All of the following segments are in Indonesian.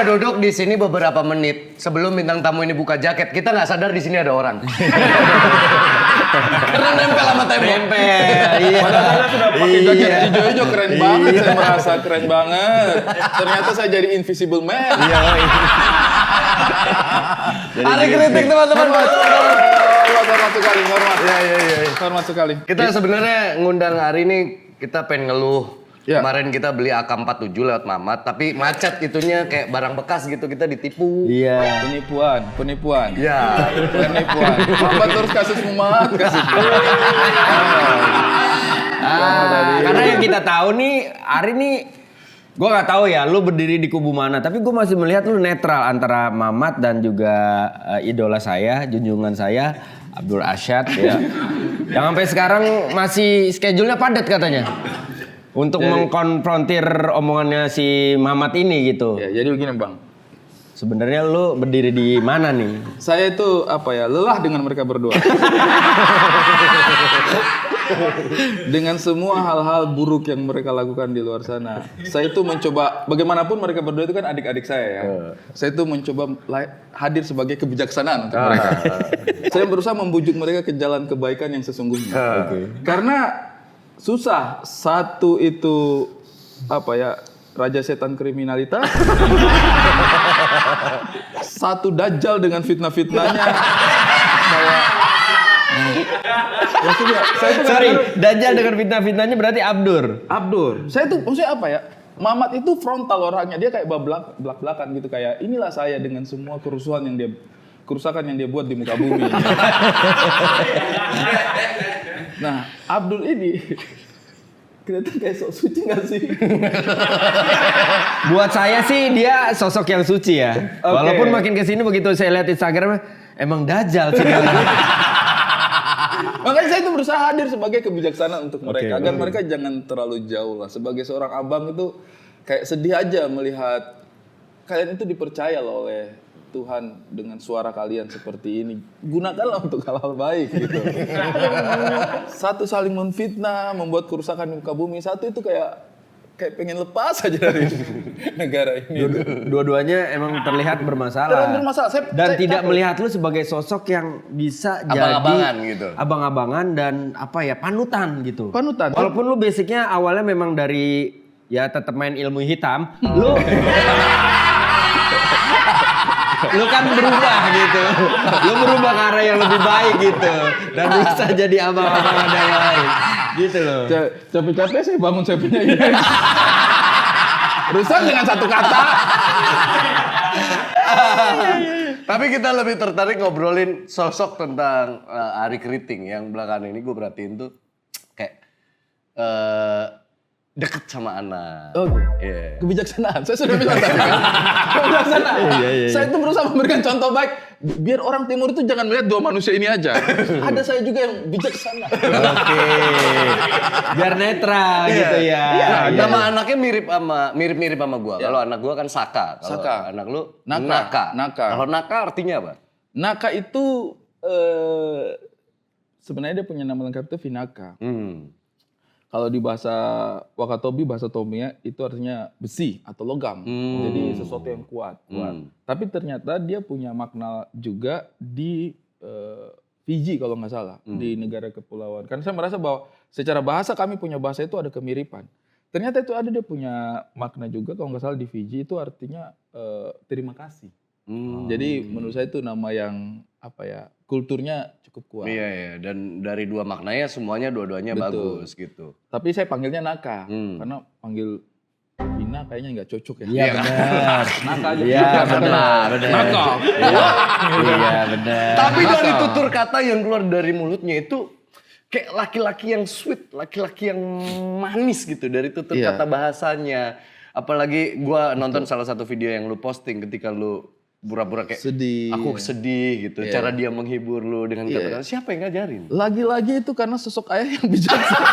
duduk di sini beberapa menit sebelum bintang tamu ini buka jaket, kita nggak sadar di sini ada orang. Karena nempel sama tembok. Iya. Padahal saya sudah pakai jaket hijau-hijau keren banget, saya merasa keren banget. Ternyata saya jadi invisible man. Hari kritik teman-teman. Hormat sekali, hormat. Hormat sekali. Kita sebenarnya ngundang hari ini kita pengen ngeluh. Ya. Kemarin kita beli AK-47 lewat Mamat, tapi macet itunya kayak barang bekas gitu, kita ditipu. Iya. Penipuan. Ya. Penipuan. Mama terus kasus mumat, kasus Karena yang kita tahu nih, Ari nih, gue nggak tahu ya, lu berdiri di kubu mana. Tapi gue masih melihat lu netral antara Mamat dan juga idola saya, junjungan saya, Abdul Arsyad ya. Yang sampai sekarang masih schedule-nya padat katanya. Untuk mengkonfrontir omongannya si Mamat ini gitu. Ya, jadi begini Bang. Sebenarnya lu berdiri di mana nih? Saya itu lelah dengan mereka berdua. Dengan semua hal-hal buruk yang mereka lakukan di luar sana. Saya itu mencoba, bagaimanapun mereka berdua itu kan adik-adik saya ya. Saya itu mencoba hadir sebagai kebijaksanaan untuk mereka. Saya berusaha membujuk mereka ke jalan kebaikan yang sesungguhnya. Karena susah, satu itu raja setan kriminalitas. Satu dajjal dengan fitnah-fitnahnya. Maksudnya, saya itu Dajjal dengan fitnah-fitnahnya berarti Abdur. Saya tuh maksudnya Mamat itu frontal orangnya, dia kayak belak-belakan gitu, kayak inilah saya dengan semua kerusakan yang dia buat di muka bumi. Nah, Abdul ini kelihatan kayak sok suci gak sih? Buat saya sih dia sosok yang suci ya. Walaupun makin kesini begitu saya lihat Instagramnya emang Dajjal sih. Makanya saya itu berusaha hadir sebagai kebijaksanaan untuk mereka. Agar mereka jangan terlalu jauh lah. Sebagai seorang abang itu kayak sedih aja melihat kalian itu dipercaya loh oleh Tuhan dengan suara kalian seperti ini. Gunakanlah untuk hal-hal baik gitu. Satu saling menfitnah, membuat kerusakan di muka bumi. Satu itu kayak pengen lepas aja dari negara ini. Dua-duanya emang terlihat bermasalah. Dan tidak melihat lu sebagai sosok yang bisa Abang-abangan jadi gitu. abang-abangan dan panutan gitu. Panutan. Walaupun lu basicnya awalnya memang dari ya tetap main ilmu hitam, lu kan berubah gitu. Lu berubah ke arah yang lebih baik gitu. Dan bisa jadi abang-abang ada yang lain. Gitu loh. Capek-capek saya bangun saya punya ide. Rusak dengan satu kata. Tapi kita lebih tertarik ngobrolin sosok tentang Ari Kriting yang belakangan ini gue perhatiin tuh kayak deket sama anak. Yeah. Kebijaksanaan. Saya sudah bilang tadi kan. Kebijaksanaan. Saya itu berusaha memberikan contoh baik. Biar orang timur itu jangan melihat dua manusia ini aja. Ada saya juga yang bijaksana. Biar netral gitu ya. Nama anaknya mirip-mirip sama gua. Kalau anak gua kan Saka. Kalau anak lu Naka. Kalau Naka artinya apa? Naka itu sebenarnya dia punya nama lengkap itu Vinaka. Kalau di bahasa Wakatobi, bahasa Tomia itu artinya besi atau logam. Jadi sesuatu yang kuat. Tapi ternyata dia punya makna juga di Fiji kalau nggak salah. Di negara kepulauan. Karena saya merasa bahwa secara bahasa kami punya bahasa itu ada kemiripan. Ternyata itu dia punya makna juga kalau nggak salah di Fiji itu artinya terima kasih. Jadi menurut saya itu nama yang kulturnya cukup kuat. Iya. Dan dari dua maknanya semuanya dua-duanya bagus gitu. Tapi saya panggilnya Naka karena panggil Vina kayaknya nggak cocok ya. Iya benar. Naka aja. Iya benar. Naka. Iya benar. Tapi dari tutur kata yang keluar dari mulutnya itu kayak laki-laki yang sweet, laki-laki yang manis gitu dari tutur kata bahasanya. Apalagi gua nonton salah satu video yang lu posting ketika lu pura-pura kayak sedih. Aku sedih gitu. Cara dia menghibur lu dengan kata-kata. Siapa yang ngajarin? Lagi-lagi itu karena sosok ayah yang bijaksana.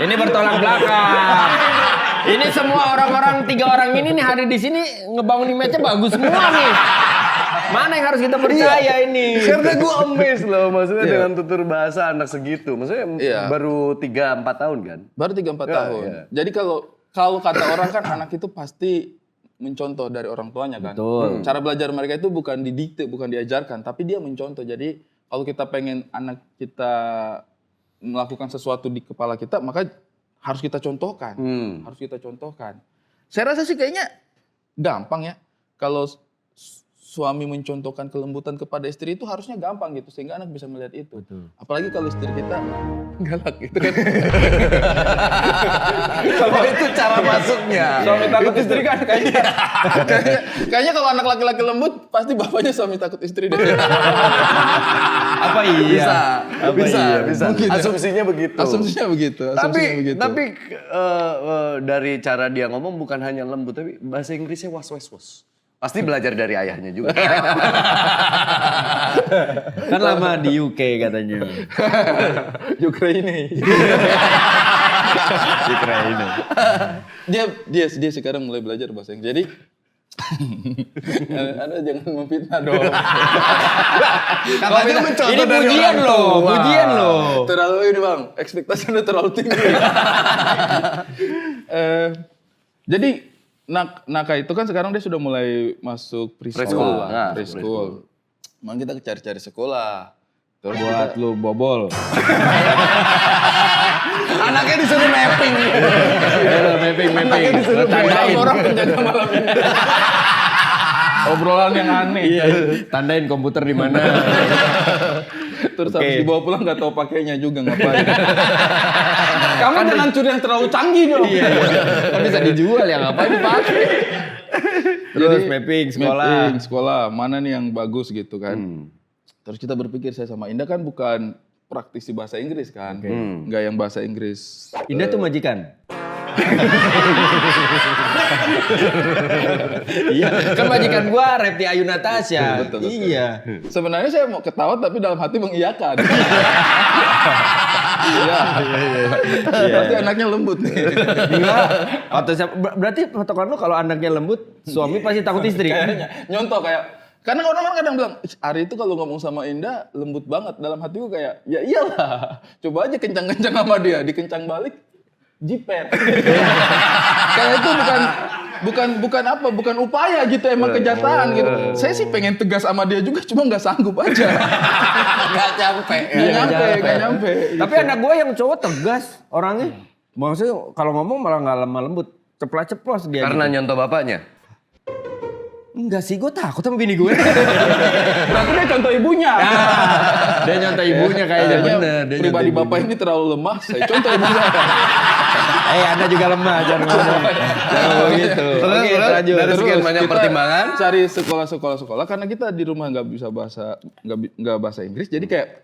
Ini bertolak belakang. Ini semua orang-orang 3 orang ini nih hari di sini ngebangun image-nya bagus semua nih. Mana yang harus kita percaya ini? Karena gue amazed loh maksudnya dengan tutur bahasa anak segitu. Maksudnya baru 3-4 tahun kan? Baru 3-4 tahun. Jadi kalau kata orang kan anak itu pasti mencontoh dari orang tuanya kan. Betul. Cara belajar mereka itu bukan didikte, bukan diajarkan, tapi dia mencontoh. Jadi kalau kita pengen anak kita melakukan sesuatu di kepala kita, maka harus kita contohkan. Harus kita contohkan. Saya rasa sih kayaknya gampang ya. Kalau suami mencontohkan kelembutan kepada istri itu harusnya gampang gitu, sehingga anak bisa melihat itu. Betul. Apalagi kalau istri kita galak gitu kan. Kalau itu cara masuknya. Suami takut istri kan kayaknya kalau anak laki-laki lembut pasti bapaknya suami takut istri deh. Apa iya? Bisa. Mungkin ya. Asumsinya begitu. Asumsinya begitu. Tapi dari cara dia ngomong bukan hanya lembut, tapi bahasa Inggrisnya was. Pasti belajar dari ayahnya juga. Kan lama di UK katanya. Ukraina. Ukraina. Dia sekarang mulai belajar bahasa Inggris. Jadi Anda jangan memfitnah dong. Katanya mencontoh Ini dari pujian orang loh, tua. pujian loh. Terlalu ini bang, ekspektasinya terlalu tinggi. Jadi Naka itu kan sekarang dia sudah mulai masuk preschool. Preschool. Memang kita cari-cari sekolah. Terus Buat lu bobol. Anaknya disuruh mapping. Mapping. Lu tandain orang penjaga malam ini. Obrolan yang aneh. Iya. Tandain komputer di mana. Terus habis dibawa pulang nggak tahu pakainya juga ngapain. Kamu jangan curi yang terlalu canggih dong. Iya. Kan bisa dijual ya, ngapain dipakai. Terus mapping sekolah mana nih yang bagus gitu kan. Terus kita berpikir saya sama Indah kan bukan praktisi bahasa Inggris kan. Nggak yang bahasa Inggris. Indah tuh majikan. Iya, kan majikan gua Repti Ayu Natasha. Betul. Iya. Sebenarnya saya mau ketawa tapi dalam hati mengiyakan. Iya. Berarti anaknya lembut nih. Enggak. Berarti patokan lu kalau anaknya lembut, suami pasti takut istri. Kayaknya nyontoh kayak karena orang-orang kadang bilang, Ari itu kalau ngomong sama Indah lembut banget. Dalam hatiku kayak, ya iyalah. Coba aja kencang-kencang sama dia, dikencang balik, jiper. Kayak itu bukan upaya gitu, emang kenyataan gitu. Saya sih pengen tegas sama dia juga, cuma nggak sanggup aja. Nggak nyampe. Nggak nyampe. Tapi anak gua yang cowok tegas orangnya. Maksudnya kalau ngomong malah nggak lemah lembut. Ceplas-ceplos dia. Karena gitu. nyontoh bapaknya. Enggak sih, gue takut sama bini gue. Berarti dia contoh ibunya. Dia nyontoh ibunya kayaknya bener. Dia Pribadi nyontoh bapak ini terlalu lemah, saya contoh ibu saya. Anda juga lemah, jangan ngomong. Jangan begitu. Oke, lanjut. Dari sekian banyak kita pertimbangan. Cari sekolah karena kita di rumah nggak bisa nggak bahasa Inggris, jadi kayak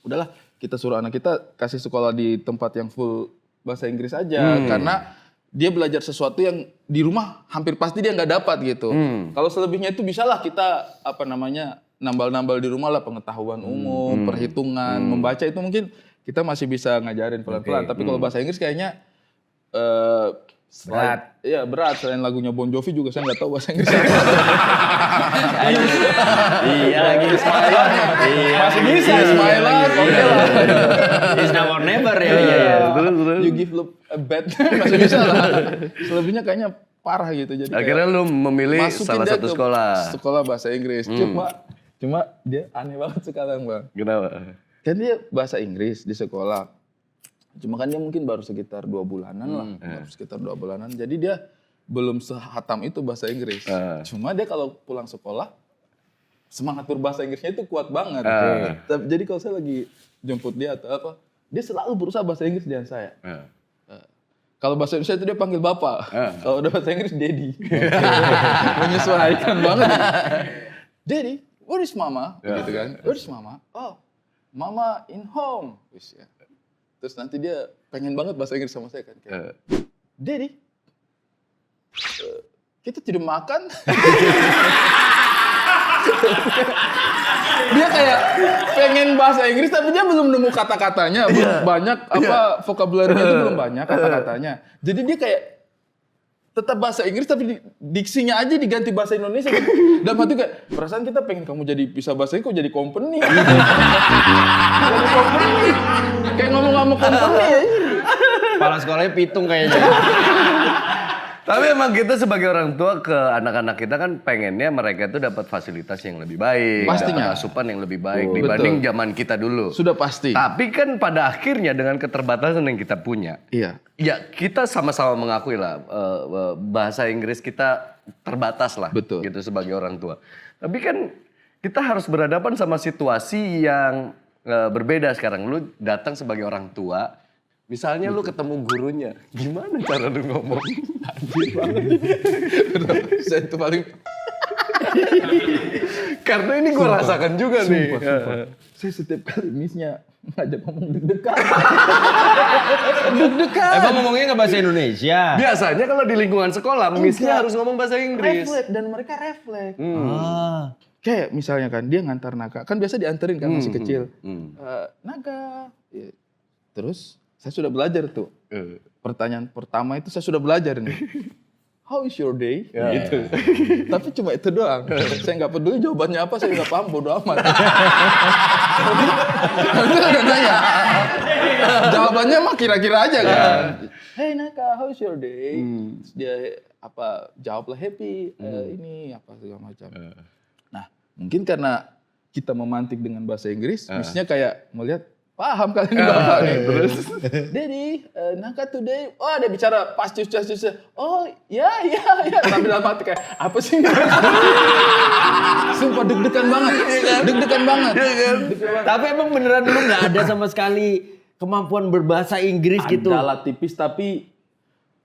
udahlah kita suruh anak kita kasih sekolah di tempat yang full bahasa Inggris aja karena dia belajar sesuatu yang di rumah hampir pasti dia nggak dapat gitu. Kalau selebihnya itu bisalah kita nambal-nambal di rumah lah, pengetahuan umum, perhitungan, membaca itu mungkin kita masih bisa ngajarin pelan-pelan. Tapi kalau bahasa Inggris kayaknya Berat. Iya berat. Selain lagunya Bon Jovi juga saya nggak tahu bahasa Inggris. Iya lagi Smile. Masih bisa Smile lah. Oke lah. Is now or never ya. Iya. You give love a bet masih bisa lah. Selebihnya kayaknya parah gitu. Jadi Akhirnya lu memilih masukin salah dia satu ke sekolah. Sekolah bahasa Inggris. Cuma dia aneh banget sekarang bang. Kenapa? Kan dia bahasa Inggris di sekolah. Cuma kan dia mungkin baru sekitar 2 bulanan lah. Baru sekitar 2 bulanan. Jadi dia belum sehatam itu bahasa Inggris. Cuma dia kalau pulang sekolah, semangat berbahasa Inggrisnya itu kuat banget. Jadi kalau saya lagi jemput dia atau apa, dia selalu berusaha bahasa Inggris dengan saya. Kalau bahasa Indonesia itu dia panggil bapak. Kalau udah bahasa Inggris, daddy. Menyesuaikan banget. Daddy, where is mama? Gitu kan. Where is mama? Oh, mama in home. Terus nanti dia pengen banget bahasa Inggris sama saya kan. Kayak, Daddy, kita tidak makan. Dia kayak pengen bahasa Inggris tapi dia belum nemu kata-katanya. Banyak vocabulary-nya itu belum banyak kata-katanya. Jadi dia kayak tetap bahasa Inggris tapi diksinya aja diganti bahasa Indonesia. Dan waktu kayak perasaan kita pengen kamu jadi bisa bahasa Inggris kok jadi company. Jadi company. Kayak ngomong-ngomong company ya. Kepala sekolahnya pitung kayaknya. Tapi emang kita sebagai orang tua ke anak-anak kita kan pengennya mereka itu dapat fasilitas yang lebih baik, Pastinya. dapat asupan yang lebih baik dibanding zaman kita dulu. Sudah pasti. Tapi kan pada akhirnya dengan keterbatasan yang kita punya, Iya. ya kita sama-sama mengakui lah bahasa Inggris kita terbatas lah, Betul. gitu sebagai orang tua. Tapi kan kita harus berhadapan sama situasi yang berbeda sekarang. Lu datang sebagai orang tua. Misalnya lu ketemu gurunya, gimana cara lu ngomong? Anjir banget. Saya itu paling Karena ini gue rasakan juga nih. sumpah. Saya setiap kali missnya ngajak ngomong deg-degan. Deg-degan. Emang ngomongnya nggak bahasa Indonesia? Biasanya kalau di lingkungan sekolah, missnya harus ngomong bahasa Inggris. Refleks dan mereka refleks. Ah. Kayak misalnya kan dia ngantar Naka, kan biasa dianterin kan masih kecil. Naka, ya. Terus saya sudah belajar tuh. Pertanyaan pertama itu saya sudah belajar nih. How is your day? Gitu. Tapi cuma itu doang. Saya nggak peduli jawabannya apa, saya nggak paham, bodo amat. Nanti udah nanya. Jawabannya mah kira-kira aja kan. Hey Naka, how is your day? Terus dia jawablah happy, ini apa segala macam. Nah, mungkin karena kita memantik dengan bahasa Inggris, misalnya kayak melihat paham kali ini bapak nih. Terus, Daddy, Naka today, dia bicara pas cus. Oh, ya. Tapi dalam hati kayak, apa sih? Sumpah deg-degan banget. Deg-degan banget. Tapi emang beneran lu nggak ada sama sekali kemampuan berbahasa Inggris gitu? Adalah tipis, tapi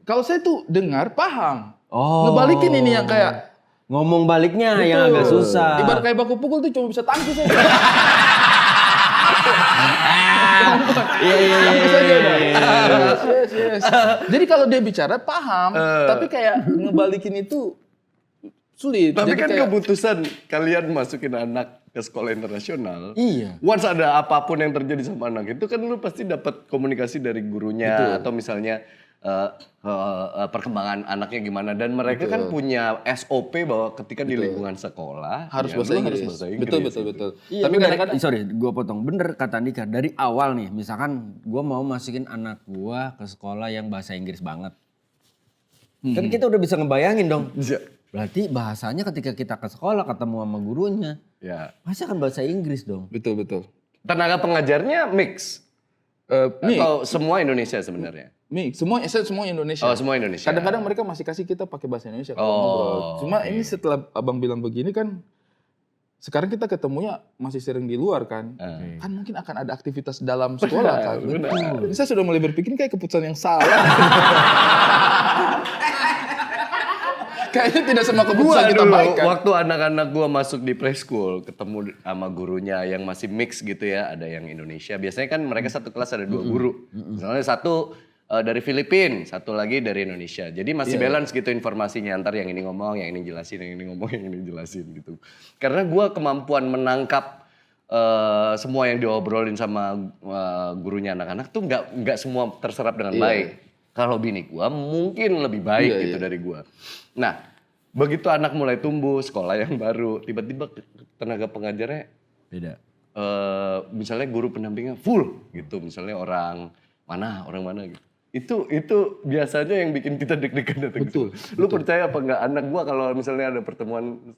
kalau saya tuh dengar, paham. Oh. Ngebalikin ini yang kayak, Ngomong baliknya yang agak susah. Ibarat kayak baku pukul tuh cuma bisa tangkis aja. Tangkis aja udah. Yes. Jadi kalau dia bicara paham, tapi kayak ngebalikin itu sulit. Tapi Jadi kan kayak, keputusan kalian masukin anak ke sekolah internasional. Iya. Once ada apapun yang terjadi sama anak itu kan lu pasti dapat komunikasi dari gurunya atau misalnya perkembangan anaknya gimana, dan mereka kan punya SOP bahwa ketika di lingkungan sekolah harus ya bahasa lu Inggris. harus bahasa Inggris. Betul. Iya, Tapi kadang-kadang sorry, gue potong. Bener kata Andika, dari awal nih, misalkan gue mau masukin anak gue ke sekolah yang bahasa Inggris banget. Kan kita udah bisa ngebayangin dong. Bisa. Berarti bahasanya ketika kita ke sekolah ketemu sama gurunya, Ya. pasti akan bahasa Inggris dong. betul. Tenaga pengajarnya mix atau semua Indonesia sebenarnya? Mix, semua Indonesia. Oh, semua Indonesia. Kadang-kadang mereka masih kasih kita pakai bahasa Indonesia kalau ngobrol. Cuma ini setelah abang bilang begini kan, sekarang kita ketemunya masih sering di luar kan. Kan mungkin akan ada aktivitas dalam sekolah kan. Betul. Saya sudah mulai berpikir kayak keputusan yang salah. Kayaknya tidak semua keputusan kita dulu, baik kan. waktu anak-anak gua masuk di preschool, ketemu sama gurunya yang masih mix gitu ya, ada yang Indonesia. Biasanya kan mereka satu kelas ada 2 guru. Misalnya satu dari Filipina, satu lagi dari Indonesia. Jadi masih balance gitu informasinya, antar yang ini ngomong, yang ini jelasin, yang ini ngomong, yang ini jelasin gitu. Karena gua kemampuan menangkap semua yang diobrolin sama gurunya anak-anak tuh nggak semua terserap dengan baik. Kalau bini gua mungkin lebih baik gitu dari gua. Nah, begitu anak mulai tumbuh, sekolah yang baru, tiba-tiba tenaga pengajarnya Beda. misalnya guru pendampingnya full gitu, misalnya orang mana gitu. Itu biasanya yang bikin kita deg-degan datang. Betul. Lu percaya apa enggak, anak gua kalau misalnya ada pertemuan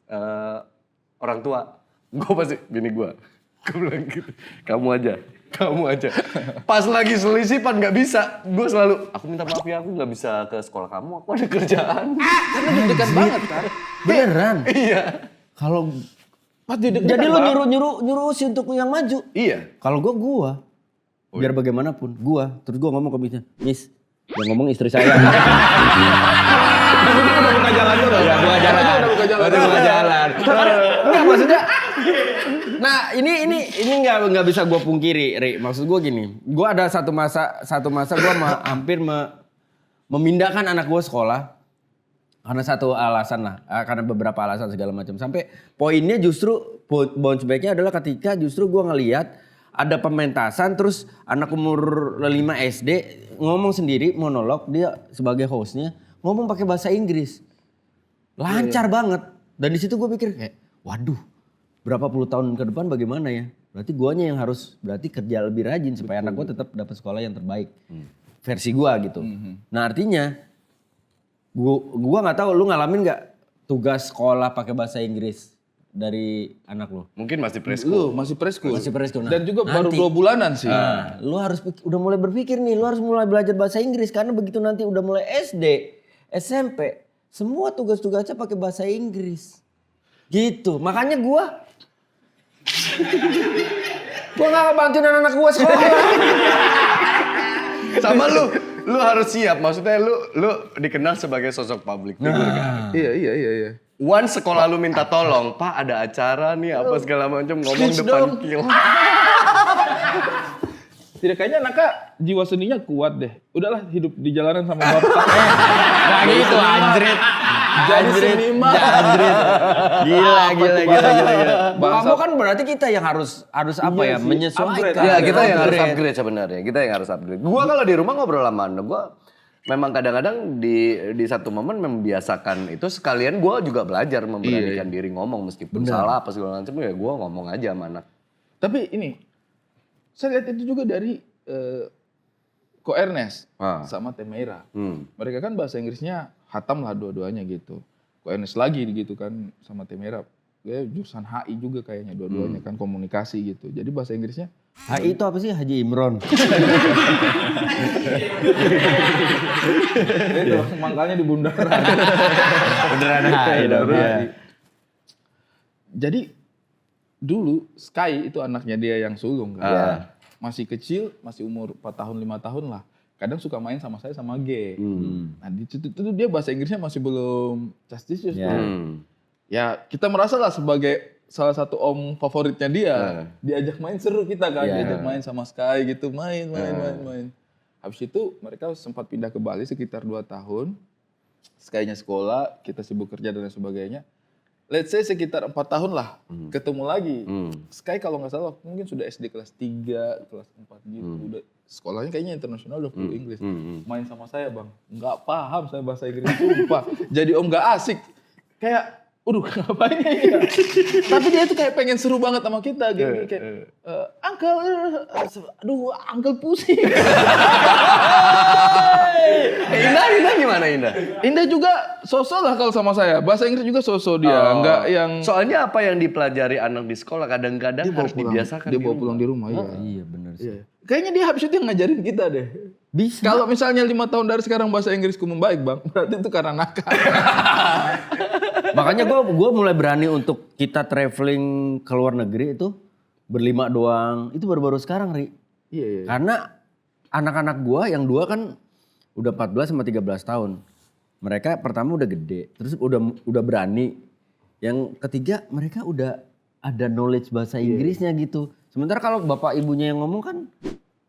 orang tua, gua pasti bini gua bilang gitu, kamu aja. Pas lagi selisipan nggak bisa, gue selalu, aku minta maaf ya, aku nggak bisa ke sekolah kamu, aku ada kerjaan. Karena deg-degan banget kan. Beneran? Iya. Kalau Pas deg-degan. jadi lo nyuruh si untuk yang maju. Iya. Kalau gua biar bagaimanapun terus gua ngomong ke Miss, yang ngomong istri saya. Udah buka jalan tuh. Udah buka jalan. Enggak, maksudnya. Nah, ini nggak bisa gue pungkiri, Ri. Maksud gue gini, gue ada satu masa gue hampir memindahkan anak gue sekolah karena satu alasan lah, karena beberapa alasan segala macam. Sampai poinnya justru bounce back-nya adalah ketika justru gue ngelihat ada pementasan, terus anak umur 5 SD ngomong sendiri monolog, dia sebagai hostnya ngomong pakai bahasa Inggris, lancar banget. Dan di situ gue pikir kayak, waduh. Berapa puluh tahun ke depan bagaimana ya? Berarti guanya yang harus kerja lebih rajin supaya anak gua tetap dapat sekolah yang terbaik. Versi gua gitu. Nah artinya Gua nggak tahu lu ngalamin nggak tugas sekolah pakai bahasa Inggris dari anak lu? Mungkin masih preschool. Masih preschool. Masih preschool. Nah, Dan juga baru nanti. 2 bulanan sih. Nah, lu harus udah mulai berpikir nih, lu harus mulai belajar bahasa Inggris karena begitu nanti udah mulai SD, SMP, semua tugas-tugasnya pakai bahasa Inggris. Gitu. Makanya gua gak bantuin anak-anak gua sekolah. Sama lu harus siap. Maksudnya lu dikenal sebagai sosok public figure kan. Iya. Once sekolah lu minta tolong, Pak ada acara nih apa segala macam ngomong Speech depan dong. kilang. Tidak kayaknya anaknya jiwa seninya kuat deh. Udahlah hidup di jalanan sama bapak. Nah gitu anjrit. Jadi seniman. Gila. Bahasa- Kamu kan berarti kita yang harus apa ya, sih. menyesuaikan. Upgrade. Ya kita yang harus Upgrade. upgrade sebenarnya. Kita yang harus upgrade. Gua kalau di rumah ngobrol sama anak gua memang kadang-kadang di satu momen membiasakan itu sekalian gua juga belajar memberanikan diri ngomong meskipun salah apa segala macam ya gua ngomong aja sama anak. Tapi ini, saya lihat itu juga dari Ko Ernest sama Temeira. Mereka kan bahasa Inggrisnya hatam lah dua-duanya gitu. Ko Ernest lagi gitu kan sama Temeira. Dia jurusan HI juga kayaknya dua-duanya kan komunikasi gitu. Jadi bahasa Inggrisnya HI itu apa sih? Haji Imron. itu mangkalnya di bundaran. Beneran HI dong. Iya. Jadi dulu Sky itu anaknya dia yang sulung kan. Masih kecil, masih umur 4 tahun 5 tahun lah. Kadang suka main sama saya sama G. Nah di situ tuh dia bahasa Inggrisnya masih belum casticious tuh. Ya kita merasa lah sebagai salah satu om favoritnya dia. Diajak main seru kita kan. Diajak main sama Sky gitu. Main. Habis itu mereka sempat pindah ke Bali sekitar 2 tahun. Sky-nya sekolah, kita sibuk kerja dan lain sebagainya. Let's say sekitar 4 tahun lah ketemu lagi. Sky kalau nggak salah mungkin sudah SD kelas 3, kelas 4 gitu. Udah sekolahnya kayaknya internasional udah full English. Main sama saya bang, nggak paham saya bahasa Inggris sumpah. Jadi om nggak asik. Kayak, ngapain ya? Tapi dia tuh kayak pengen seru banget sama kita. Gitu. Kayak, uncle pusing. Indah gimana Indah? Indah juga sosok lah kalau sama saya. Bahasa Inggris juga sosok dia. Nggak yang... Soalnya apa yang dipelajari anak di sekolah kadang-kadang harus dibiasakan. Dia bawa pulang di rumah, iya. Iya bener sih. Kayaknya dia habis itu yang ngajarin kita deh. Bisa. Kalau misalnya 5 tahun dari sekarang bahasa Inggrisku membaik bang, berarti itu karena nakal. Makanya gue mulai berani untuk kita traveling ke luar negeri itu berlima doang. Itu baru-baru sekarang Ri. Iya. Karena anak-anak gue yang 2 kan udah 14 sama 13 tahun. Mereka pertama udah gede, terus udah berani. Yang ketiga mereka udah ada knowledge bahasa Inggrisnya gitu. Sementara kalau bapak ibunya yang ngomong kan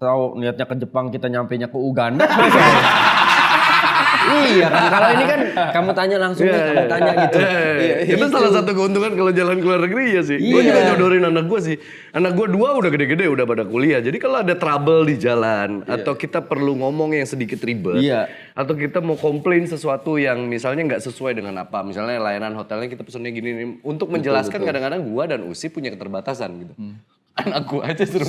tahu niatnya ke Jepang, kita nyampenya ke Uganda. Iya kan, kalau ini kan kamu tanya langsung nih, kamu tanya gitu. Itu salah satu keuntungan kalau jalan ke luar negeri ya sih. Gue juga nyodorin anak gue sih. Anak gue 2 udah gede-gede, udah pada kuliah. Jadi kalau ada trouble di jalan, atau kita perlu ngomong yang sedikit ribet, atau kita mau komplain sesuatu yang misalnya nggak sesuai dengan apa, misalnya layanan hotelnya kita pesennya gini nih, untuk menjelaskan kadang-kadang gue dan Usi punya keterbatasan gitu. Anak gue aja suruh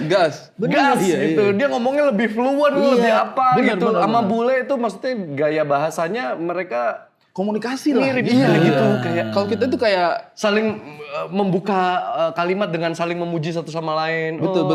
Gas. gas gitu. Dia ngomongnya lebih fluent, lebih apa Bener, gitu. bener, Sama bener. bule itu maksudnya gaya bahasanya mereka Komunikasi lah. mirip Iya. gitu. Kayak Kalau kita tuh kayak saling membuka kalimat dengan saling memuji satu sama lain. Betul.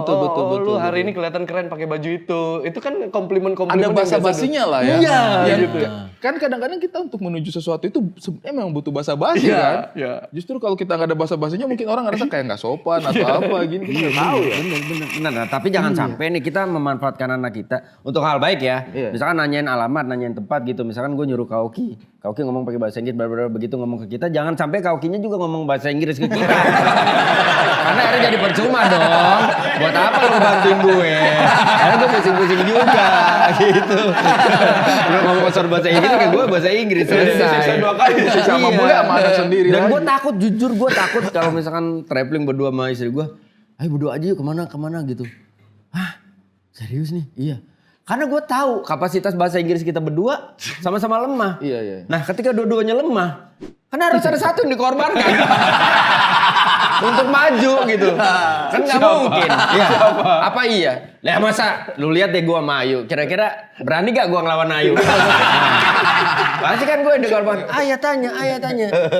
Lu hari ini kelihatan keren pakai baju itu. Itu kan komplimen-komplimen ada yang bahasa biasa basinya lah ya. Iya, Yang gitu. Kan kadang-kadang kita untuk menuju sesuatu itu sebenarnya memang butuh bahasa basi Iya, kan. iya. Justru kalau kita nggak ada bahasa basinya mungkin orang ngerasa kayak nggak sopan atau apa gini. Kita nggak tahu ya. Bener. Nah, tapi jangan sampai nih kita memanfaatkan anak kita untuk hal baik ya. Iya. Misalkan nanyain alamat, nanyain tempat gitu. Misalkan gue nyuruh Kauki ngomong pakai bahasa Inggris, begitu ngomong ke kita, jangan sampai Kaukinya juga ngomong bahasa Inggris ke kita. Karena akhirnya jadi percuma dong. Buat apa lo bantuin gue? Karena gue pusing-pusing juga gitu. Lo ngomong pasar bahasa Inggris ke gue bahasa Inggris selesai. Disiksa 2 kali, disiksa sama bule sama anak sendiri Dan lagi. gue takut, jujur gue takut kalau misalkan traveling berdua sama istri gue, ayo berdua aja yuk kemana gitu. Hah? Serius nih? Iya. Karena gue tahu kapasitas bahasa Inggris kita berdua sama-sama lemah. Iya. Nah ketika dua-duanya lemah, kan harus ada satu yang dikorbankan. untuk maju gitu. Kan nggak mungkin. Ya. Apa iya? Lah masa lu lihat deh gua sama Ayu. Kira-kira berani gak gua ngelawan Ayu? Pasti kan gue dengar ayah tanya.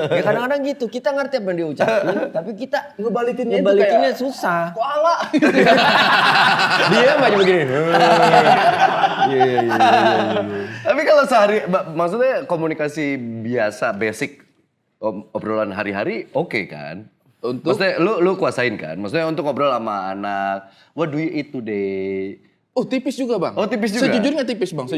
Ya kadang-kadang gitu, kita ngerti apa yang dia ucapin, tapi kita ngebalikinnya susah. Koala. Dia maju begini. Iya. Tapi kalau maksudnya komunikasi biasa, basic, obrolan hari-hari, oke kan? Maksudnya lu kuasain kan? Maksudnya untuk ngobrol sama anak, what do you eat today? Oh tipis juga bang. Oh tipis juga? Sejujurnya tipis bang,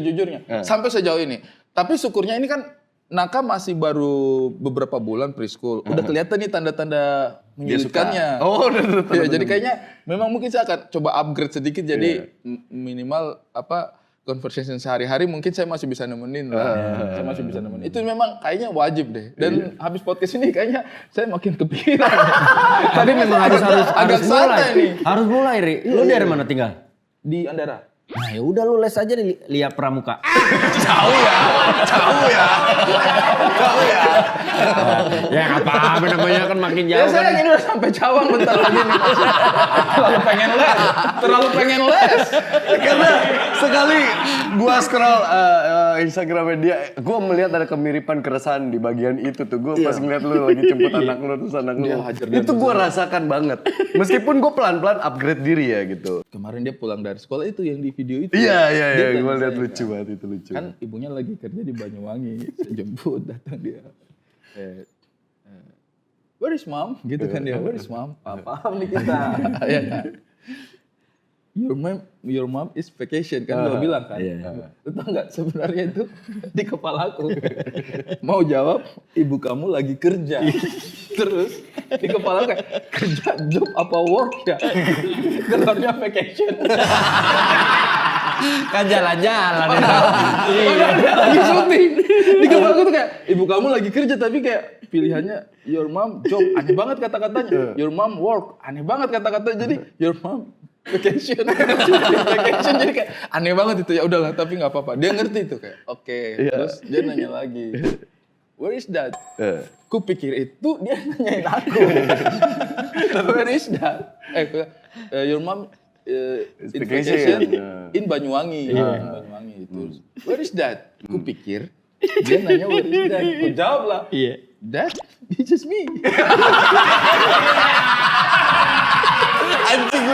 Sampai sejauh ini. Tapi syukurnya ini kan Naka masih baru beberapa bulan preschool. Udah kelihatan nih tanda-tanda menyulitkannya. Oh udah. Ya, jadi kayaknya memang mungkin saya akan coba upgrade sedikit. Jadi minimal conversation sehari-hari mungkin saya masih bisa nemenin lah. Saya masih bisa nemenin. Itu memang kayaknya wajib deh. Dan habis podcast ini kayaknya saya makin kepikiran. Tapi memang harus agak santai nih. Harus mulai, Ri. Lu dari mana tinggal? Di Andara. Nah ya udah lu les aja di Lia Pramuka. Jauh ya. Ya nggak apa-apa namanya kan makin jauh. Ya saya ini udah sampai Cawang bentar lagi nih. Terlalu pengen les. Karena sekali gua scroll Instagramnya dia, gua melihat ada kemiripan keresahan di bagian itu tuh. Gua pas ngeliat lu lagi jemput anak lu terus anak lu. Itu gua rasakan banget. Meskipun gua pelan-pelan upgrade diri ya gitu. Kemarin dia pulang dari sekolah itu yang di video itu. Iya, gua lihat lucu banget itu lucu. Kan ibunya lagi kerja di Banyuwangi, saya jemput datang dia. Where is mom? Gitu kan dia, where is mom? Paham nih kita. Ya kan? Your mom is vacation kan gua bilang kan. Lu tau gak sebenarnya itu di kepalaku. Mau jawab ibu kamu lagi kerja. Terus di kepala kayak kerja job apa work ya. Keluarnya vacation. Kan jalan-jalan. Padahal dia lagi syuting. Di kepala gue tuh kayak ibu kamu lagi kerja tapi kayak pilihannya your mom job aneh banget kata-katanya. Your mom work aneh banget kata-katanya. Jadi your mom vacation. Jadi kayak aneh banget itu. Ya udahlah tapi nggak apa-apa. Dia ngerti itu kayak oke. Terus dia nanya lagi. Where is that? Ku pikir itu dia nanyain aku. Where is that? Your mom in vacation in Banyuwangi. In Banyuwangi itu. Where is that? Ku pikir dia nanya where is that? Ku jawab lah. That is just me. Anjing.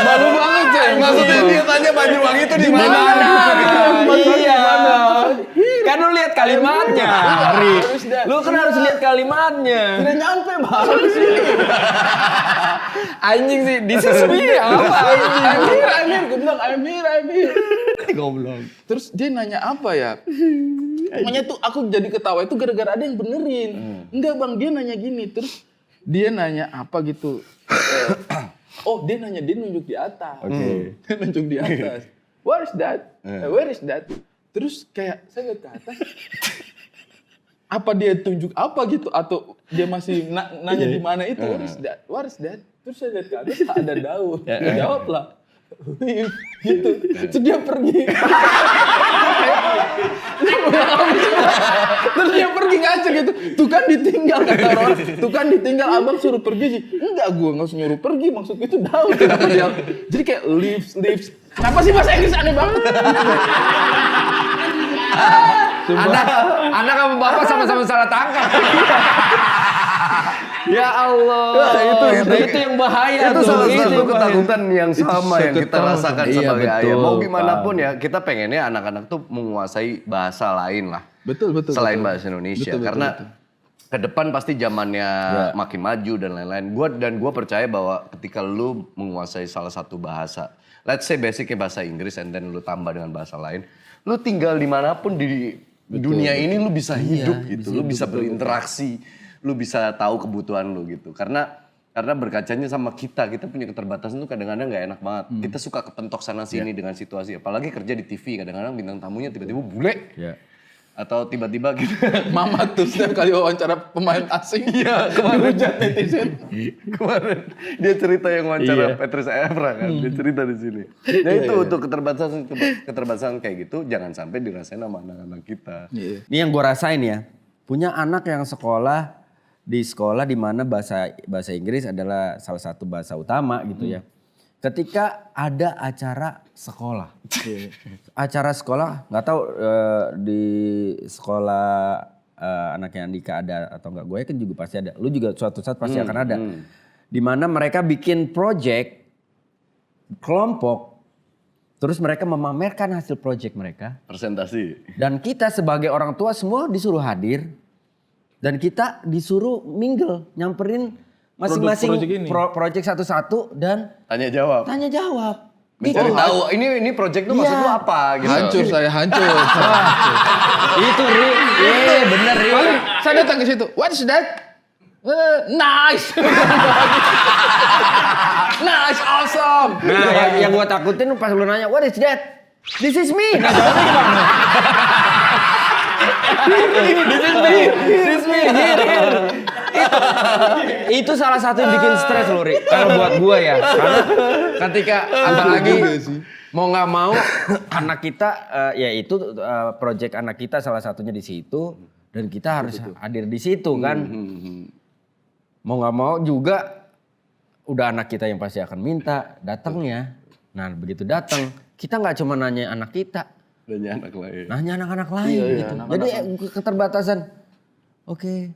Malu banget coy. Maksudnya dia tanya Banyuwangi itu di mana? Iya. Kan lu lihat kalimatnya, Ri. Lu kan harus lihat kalimatnya. Udah nyampe baru sini. Anjing sih, this is me apa anjing? I'm here. Gue bilang I'm here. Goblok. Terus dia nanya apa ya? Pokoknya tuh aku jadi ketawa itu gara-gara ada yang benerin. Enggak bang, dia nanya gini. Terus dia nanya apa gitu. Dia nunjuk di atas. Dia nunjuk di atas. Where is that? Where is that? Terus kayak saya lihat ke atas. Apa dia tunjuk apa gitu atau dia masih nanya di mana itu? Where is that? Terus saya lihat ke atas ada daun. Dia jawab lah. Gitu. Terus dia pergi. Terus dia pergi ngajak gitu. Tuh kan ditinggal kata orang. Tuh kan ditinggal abang suruh pergi sih. Enggak, gue nggak usah nyuruh pergi. Maksudnya itu daun. Kenapa dia? Jadi kayak leaves. Kenapa sih bahasa Inggris aneh banget? Anak sama bapak sama-sama salah tangkap. Ya Allah. Itu yang bahaya. Itu salah Itu satu ketakutan yang sama yang kita rasakan Iya, sebagai ayah. betul, Mau gimana pun ya, kita pengennya anak-anak tuh menguasai bahasa lain lah. Betul. Selain bahasa Indonesia. Karena ke depan pasti zamannya makin maju dan lain-lain. Gua percaya bahwa ketika lu menguasai salah satu bahasa, let's say basicnya bahasa Inggris and then lu tambah dengan bahasa lain, lu tinggal dimanapun di dunia ini lu bisa hidup gitu. Lu bisa berinteraksi, lu bisa tahu kebutuhan lu gitu. Karena berkacanya sama kita punya keterbatasan tuh kadang-kadang nggak enak banget. Kita suka kepentok sana sini dengan situasi. Apalagi kerja di TV, kadang-kadang bintang tamunya tiba-tiba bule. Atau tiba-tiba gitu. Mamat tuh setiap kali wawancara pemain asing, dihujat netizen. Kemarin dia cerita yang wawancara Iya. Petrus Evra kan, dia cerita di sini. Ya itu untuk keterbatasan kayak gitu jangan sampai dirasain sama anak-anak kita. Iya. Ini yang gue rasain ya, punya anak yang sekolah di mana bahasa Inggris adalah salah satu bahasa utama gitu ya. Ketika ada acara sekolah, acara sekolah nggak tahu di sekolah anaknya Andika ada atau enggak, gue kan juga pasti ada. Lu juga suatu saat pasti akan ada. Di mana mereka bikin project kelompok, terus mereka memamerkan hasil project mereka. Presentasi. Dan kita sebagai orang tua semua disuruh hadir. Dan kita disuruh mingle, nyamperin masing-masing project satu-satu dan Tanya jawab. tanya jawab. Mencari tahu ini project tuh maksud lu apa gitu. Hancur saya, hancur. Itu Ri, bener Ri. Saya datang ke situ, what is that? Nice. Nice, awesome. Nah yang gue takutin pas lu nanya, what is that? This is me. Nah jawabnya gimana? This is me. Here. Itu salah satu yang bikin stres loh Ri. Kalau buat gue ya. Karena ketika apalagi mau nggak mau anak kita ya itu project anak kita salah satunya di situ. Dan kita harus hadir di situ kan. Mau nggak mau juga udah anak kita yang pasti akan minta datangnya. Nah begitu datang kita nggak cuma nanya anak kita, Nanya anak lain. nanya anak-anak lain gitu. Jadi keterbatasan. Oke,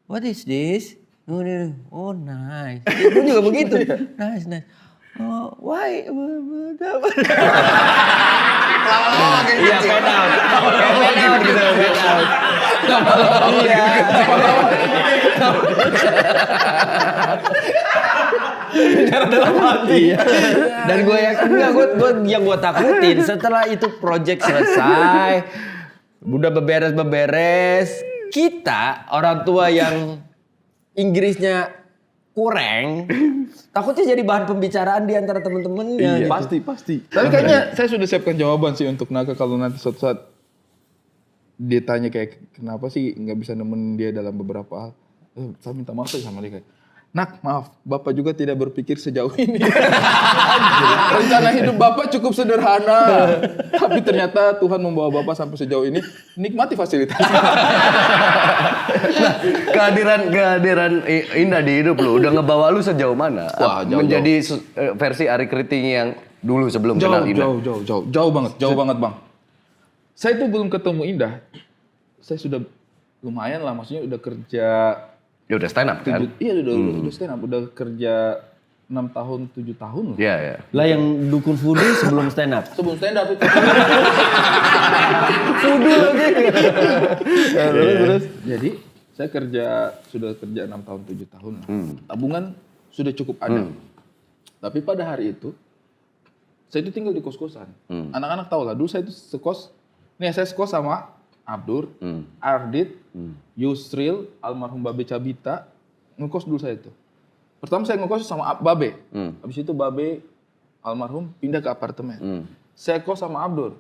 what is this? Oh nice. Gue juga begitu. Nice. Oh why? Iya fade out. Fade out gitu. Fade out. Iya. Bicara dalam hati. Dan gue yakin yang gue takutin setelah itu project selesai, udah beberes, kita orang tua yang Inggrisnya kurang, takutnya jadi bahan pembicaraan di antara temen-temennya. Pasti. Tapi kayaknya saya sudah siapkan jawaban sih untuk Naka kalau nanti suatu saat dia tanya kayak kenapa sih nggak bisa nemenin dia dalam beberapa hal. Saya minta maaf sama dia kayak, Nak, maaf, Bapak juga tidak berpikir sejauh ini. Rencana hidup Bapak cukup sederhana. Tapi ternyata Tuhan membawa Bapak sampai sejauh ini. Nikmati fasilitas. Nah, kehadiran Indah di hidup lu udah ngebawa lu sejauh mana? Wah, jauh. Menjadi versi Ari Kriting yang dulu sebelum kenal Indah. Jauh banget Bang. Saya tuh belum ketemu Indah. Saya sudah lumayan lah, maksudnya udah kerja. Ya udah stand up kan? Iya udah stand up, udah kerja 6 tahun, 7 tahun loh. Iya. Lah yang dukun voodoo sebelum stand up. Sebelum stand up itu. Voodoo lagi. Terus. Jadi saya sudah kerja 6 tahun, 7 tahun lah. Tabungan sudah cukup ada. Tapi pada hari itu, saya itu tinggal di kos-kosan. Anak-anak tahu lah, dulu saya itu sekos sama Abdur, Ardit, Yusril, almarhum Babe Cabita, ngekos dulu saya itu. Pertama saya ngekos sama Babe, habis itu Babe almarhum pindah ke apartemen. Saya kos sama Abdur,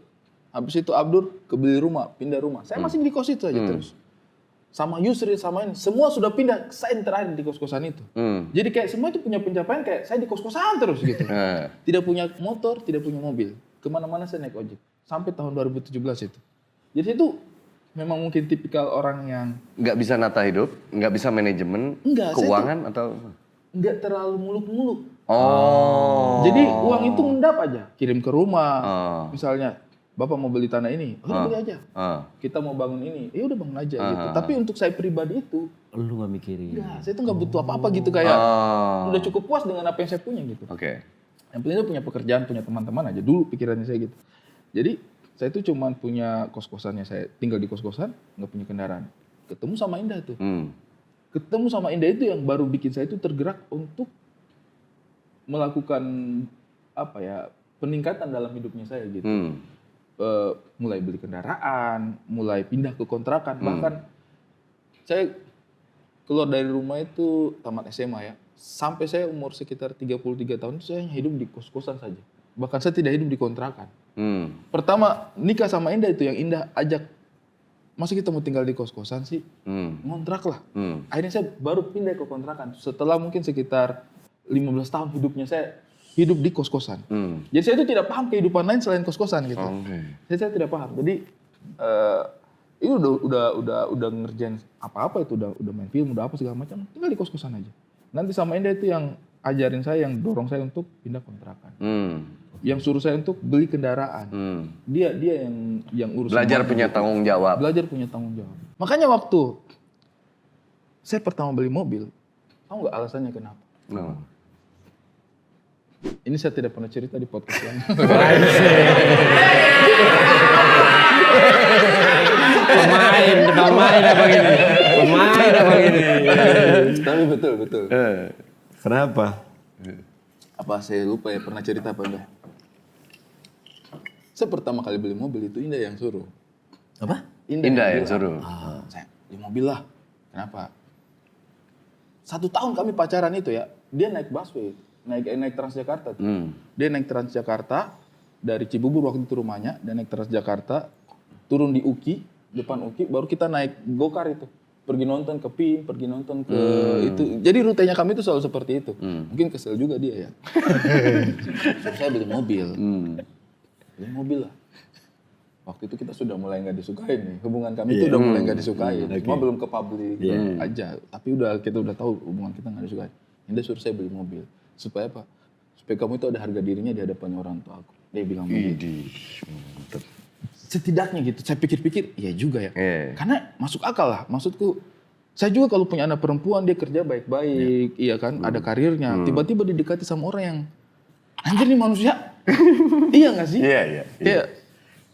habis itu Abdur kebeli rumah, pindah rumah. Saya masih di kos itu aja terus. Sama Yusril sama ini, semua sudah pindah, saya yang terakhir di kos-kosan itu. Jadi kayak semua itu punya pencapaian kayak saya di kos-kosan terus gitu. Tidak punya motor, tidak punya mobil. Kemana-mana saya naik ojek, sampai tahun 2017 itu. Jadi itu memang mungkin tipikal orang yang Nggak bisa nata hidup, nggak bisa manajemen keuangan atau? nggak terlalu muluk-muluk. Oh. Jadi uang itu ngendap aja, kirim ke rumah. Misalnya, Bapak mau beli tanah ini, beli aja. Kita mau bangun ini, udah bangun aja gitu. Tapi untuk saya pribadi itu, Lu gak mikirin. saya tuh nggak butuh apa-apa gitu kayak udah cukup puas dengan apa yang saya punya gitu. Oke. Yang penting itu punya pekerjaan, punya teman-teman aja dulu pikirannya saya gitu. Jadi saya tuh cuman punya kos-kosannya, saya tinggal di kos-kosan, nggak punya kendaraan. Ketemu sama Indah tuh. Ketemu sama Indah itu yang baru bikin saya itu tergerak untuk melakukan peningkatan dalam hidupnya saya gitu. Mulai beli kendaraan, mulai pindah ke kontrakan, bahkan saya keluar dari rumah itu tamat SMA ya. Sampai saya umur sekitar 33 tahun saya hidup di kos-kosan saja. Bahkan saya tidak hidup di kontrakan. Pertama nikah sama Indah itu yang Indah ajak masa kita mau tinggal di kos-kosan sih? Ngontrak lah. Akhirnya saya baru pindah ke kontrakan. Setelah mungkin sekitar 15 tahun hidupnya saya hidup di kos-kosan. Jadi saya itu tidak paham kehidupan lain selain kos-kosan gitu. Jadi saya tidak paham. Jadi itu udah ngerjain apa-apa itu, udah main film, udah apa segala macam, tinggal di kos-kosan aja. Nanti sama Indah itu yang ajarin saya, yang dorong saya untuk pindah kontrakan. Yang suruh saya untuk beli kendaraan. Dia yang urus. Belajar punya tanggung jawab. Belajar punya tanggung jawab. Makanya waktu saya pertama beli mobil, tahu nggak alasannya kenapa? Ini saya tidak pernah cerita di podcast yang Pemain apa gini? Tapi betul. Kenapa? Apa saya lupa ya, pernah cerita apa enggak? Saya pertama kali beli mobil itu Indah yang suruh. Apa? Indah yang suruh. Saya beli mobil lah. Kenapa? 1 tahun kami pacaran itu ya, dia naik busway, naik Transjakarta tuh. Dia naik Transjakarta dari Cibubur waktu itu rumahnya, dia naik Transjakarta, turun di UKI, depan UKI, baru kita naik gokar itu. Pergi nonton ke PIN, pergi nonton ke itu. Jadi rutenya kami itu selalu seperti itu. Mungkin kesel juga dia ya. Terus saya beli mobil. Beli mobil lah. Waktu itu kita sudah mulai nggak disukain nih. Hubungan kami itu udah mulai nggak disukain. Cuma belum ke publik aja. Tapi kita udah tahu hubungan kita nggak disukain. Dia suruh saya beli mobil. Supaya apa? Supaya kamu itu ada harga dirinya di hadapan orang tua aku. Dia bilang begitu. Setidaknya gitu, saya pikir-pikir, iya juga ya. Karena masuk akal lah, maksudku, saya juga kalau punya anak perempuan, dia kerja baik-baik, iya kan, ada karirnya. Tiba-tiba didekati sama orang yang, anjir nih manusia, iya gak sih? Iya. Kayak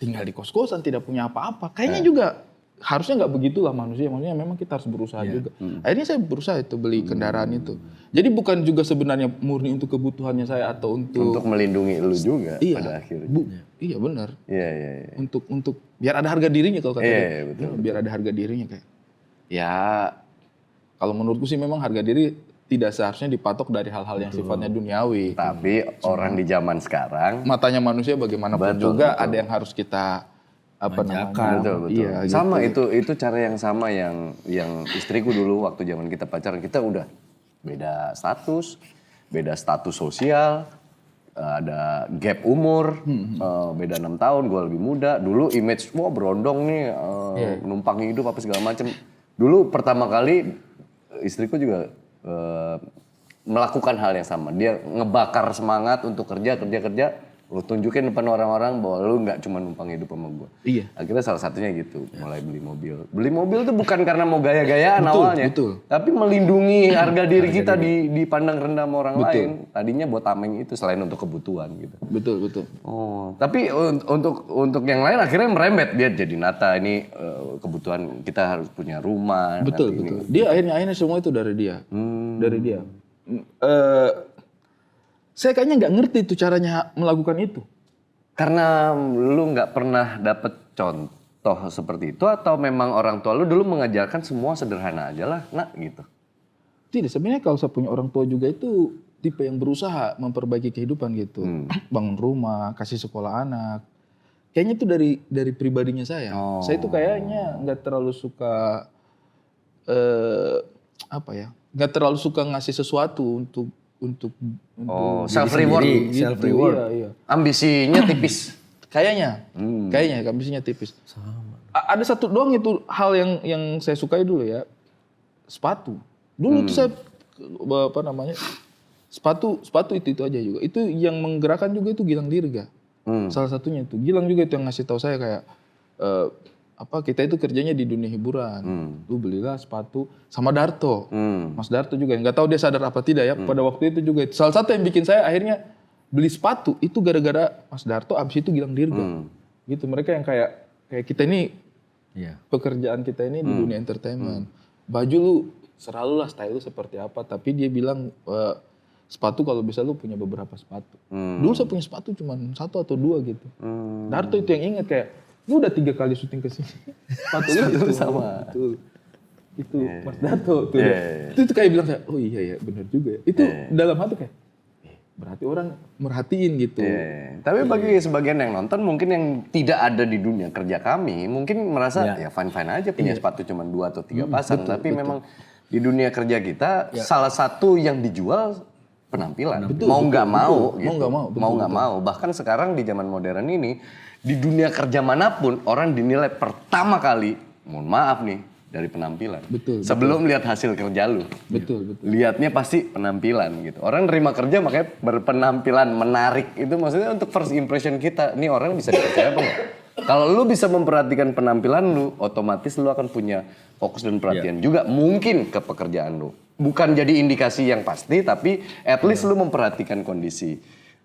tinggal di kos-kosan, tidak punya apa-apa. Kayaknya juga, harusnya gak begitulah manusia, maksudnya memang kita harus berusaha juga. Akhirnya saya berusaha itu, beli kendaraan itu. Jadi bukan juga sebenarnya murni untuk kebutuhannya saya atau untuk melindungi lu juga pada akhirnya. Iya benar. Iya. Untuk biar ada harga dirinya kalau kata dia. Betul. Biar ada harga dirinya kayak. Ya kalau menurutku sih memang harga diri tidak seharusnya dipatok dari hal-hal yang sifatnya duniawi. Tapi orang di zaman sekarang, matanya manusia bagaimanapun juga ada yang harus kita betul. Iya, sama gitu. itu cara yang sama yang istriku dulu waktu zaman kita pacaran, kita udah beda status sosial, ada gap umur, beda 6 tahun, gue lebih muda. Dulu image, wah berondong nih, numpang hidup apa segala macem. Dulu pertama kali istriku juga melakukan hal yang sama. Dia ngebakar semangat untuk kerja. Lu tunjukin depan orang-orang bahwa lu nggak cuma numpang hidup sama gue. Iya. Akhirnya salah satunya gitu, mulai beli mobil. Beli mobil tuh bukan karena mau gaya-gayaan awalnya, tapi melindungi harga diri kita dipandang rendah sama orang lain. Tadinya buat tameng itu selain untuk kebutuhan gitu. Betul. Oh, tapi untuk yang lain akhirnya merembet, dia jadi nata ini kebutuhan kita harus punya rumah. Betul. Dia akhirnya semua itu dari dia. Dari dia. Saya kayaknya nggak ngerti itu caranya melakukan itu. Karena lu nggak pernah dapet contoh seperti itu atau memang orang tua lu dulu mengajarkan semua sederhana aja lah, nak gitu? Tidak, sebenarnya kalau saya punya orang tua juga itu tipe yang berusaha memperbaiki kehidupan gitu. Bangun rumah, kasih sekolah anak. Kayaknya itu dari pribadinya saya. Saya itu kayaknya nggak terlalu suka, nggak terlalu suka ngasih sesuatu untuk self reward, Iya. Ambisinya tipis. Kayaknya ambisinya tipis. Sama. Ada satu doang itu hal yang saya sukai dulu ya, sepatu. Dulu tuh saya sepatu itu aja juga. Itu yang menggerakkan juga itu Gilang Dirga. Salah satunya itu Gilang juga itu yang ngasih tahu saya kayak kita itu kerjanya di dunia hiburan. Lu belilah sepatu sama Darto. Mas Darto juga, nggak tahu dia sadar apa tidak ya. Pada waktu itu juga salah satu yang bikin saya akhirnya beli sepatu itu gara-gara Mas Darto, abis itu Gilang Dirga. Gitu, mereka yang kayak kita ini pekerjaan kita ini di dunia entertainment. Baju lu selalu lah style lu seperti apa, tapi dia bilang sepatu kalau bisa lu punya beberapa sepatu. Dulu saya punya sepatu cuma 1 atau 2 gitu. Darto itu yang inget kayak, lu udah 3 kali syuting ke sini. Sepatunya itu sama. Itu Mas Darto tuh. Itu kayak bilang kayak, oh iya ya benar juga ya. Itu dalam hati kayak, berarti orang merhatiin gitu. Tapi bagi sebagian yang nonton mungkin yang tidak ada di dunia kerja kami, mungkin merasa ya fine-fine aja punya sepatu cuma 2 atau 3 pasang. Tapi memang di dunia kerja kita salah satu yang dijual penampilan. Mau nggak mau, mau nggak mau. Bahkan sekarang di zaman modern ini, di dunia kerja manapun orang dinilai pertama kali, mohon maaf nih, dari penampilan. Sebelum lihat hasil kerja lu. Betul. Lihatnya pasti penampilan gitu. Orang nerima kerja makanya berpenampilan menarik. Itu maksudnya untuk first impression kita. Nih orang bisa dipercaya apa enggak? Kalau lu bisa memperhatikan penampilan lu, otomatis lu akan punya fokus dan perhatian juga mungkin ke pekerjaan lu. Bukan jadi indikasi yang pasti, tapi at least lu memperhatikan kondisi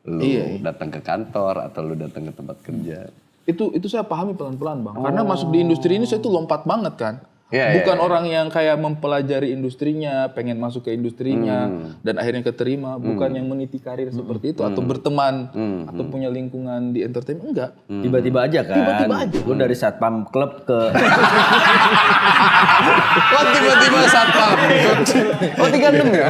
lu datang ke kantor atau lu datang ke tempat kerja. Itu saya pahami pelan-pelan Bang. Karena masuk di industri ini saya tuh lompat banget kan. Bukan orang yang kayak mempelajari industrinya, pengen masuk ke industrinya dan akhirnya keterima, bukan yang meniti karir seperti itu atau berteman atau punya lingkungan di entertainment, enggak. Tiba-tiba aja kan. Tiba-tiba aja. Gue dari satpam klub ke Oh tiba-tiba satpam. Oh 36 ya?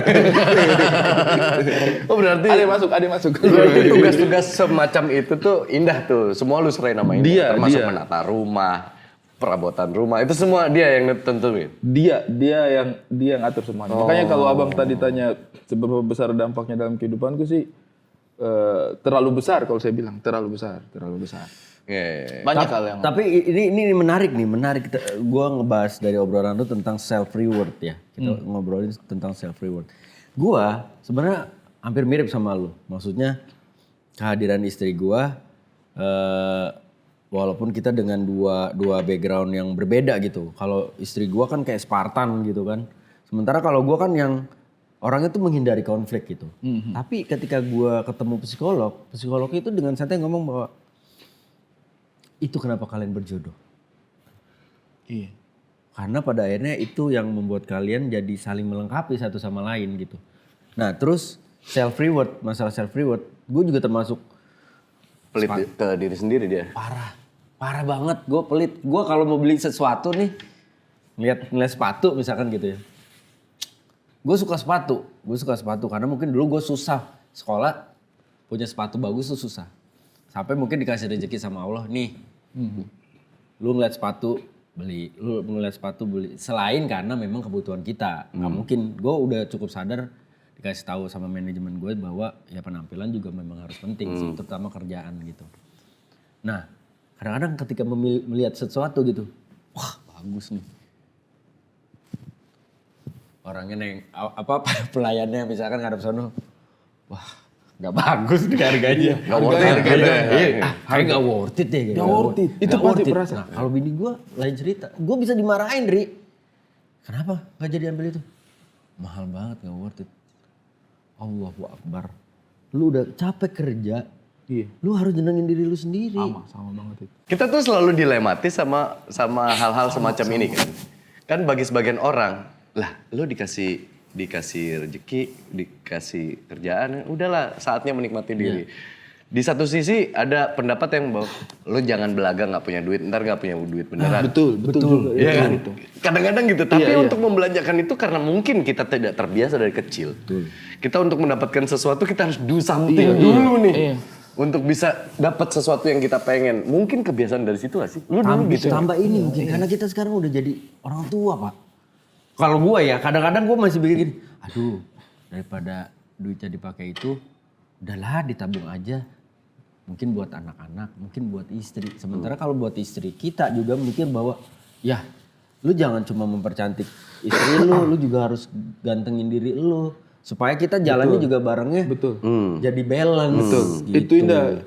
Oh berarti Ada masuk. berarti tugas-tugas semacam itu tuh indah tuh. Semua lu serahin nama ini. Termasuk menata rumah, perabotan rumah, itu semua dia yang tentuin. Dia yang atur semuanya. Makanya kalau Abang tadi tanya seberapa besar dampaknya dalam kehidupanku sih terlalu besar kalau saya bilang, terlalu besar. Banyak hal yang. Tapi ini menarik. Gua ngebahas dari obrolan lu tentang self reward ya. Kita ngobrolin tentang self reward. Gua sebenarnya hampir mirip sama lu. Maksudnya kehadiran istri gua walaupun kita dengan dua background yang berbeda gitu. Kalau istri gua kan kayak Spartan gitu kan. Sementara kalau gua kan yang orangnya tuh menghindari konflik gitu. Tapi ketika gua ketemu psikolog itu dengan santai ngomong bahwa itu kenapa kalian berjodoh. Iya. Karena pada akhirnya itu yang membuat kalian jadi saling melengkapi satu sama lain gitu. Nah terus masalah self reward, gue juga termasuk Pelit ke diri sendiri dia. Parah banget, gue pelit. Gue kalau mau beli sesuatu nih, ngeliat sepatu misalkan gitu ya. Gue suka sepatu karena mungkin dulu gue susah sekolah, punya sepatu bagus tuh susah. Sampai mungkin dikasih rezeki sama Allah, nih lu ngeliat sepatu beli, Selain karena memang kebutuhan kita. Nggak mungkin, gue udah cukup sadar dikasih tahu sama manajemen gue bahwa ya penampilan juga memang harus penting sih, terutama kerjaan gitu. Nah, kadang-kadang ketika melihat sesuatu gitu, wah bagus nih. Orangnya pelayannya misalkan ngadep sono, wah nggak bagus nih harganya. Nggak worth it gitu. Kayak nggak worth it deh. Nggak worth it. Itu pasti berasa. Nah, kalau bini gue lain cerita, gue bisa dimarahin Ri. Kenapa nggak jadi ambil itu? Mahal banget, nggak worth it. Allahu Akbar. Lu udah capek kerja, lu harus jenengin diri lu sendiri. Sama banget itu. Kita tuh selalu dilematis sama hal-hal semacam ini kan. Kan bagi sebagian orang, lah lu dikasih rezeki, dikasih kerjaan, udahlah saatnya menikmati diri. Di satu sisi ada pendapat yang bahwa lu jangan belaga nggak punya duit, ntar nggak punya duit beneran. Betul juga. Iya kan? Kadang-kadang gitu. Tapi untuk membelanjakan itu karena mungkin kita tidak terbiasa dari kecil. Kita untuk mendapatkan sesuatu kita harus do something dulu nih. Untuk bisa dapat sesuatu yang kita pengen. Mungkin kebiasaan dari situ gak sih? Lu dulu gitu. Tambah ini mungkin karena kita sekarang udah jadi orang tua, Pak. Kalau gue ya kadang-kadang gue masih bikin, aduh daripada duitnya dipakai itu, udahlah ditabung aja. Mungkin buat anak-anak, mungkin buat istri. Sementara kalau buat istri kita juga mikir bahwa ya lu jangan cuma mempercantik istri lu juga harus gantengin diri lu. Supaya kita jalannya juga barengnya jadi balance. Gitu. Itu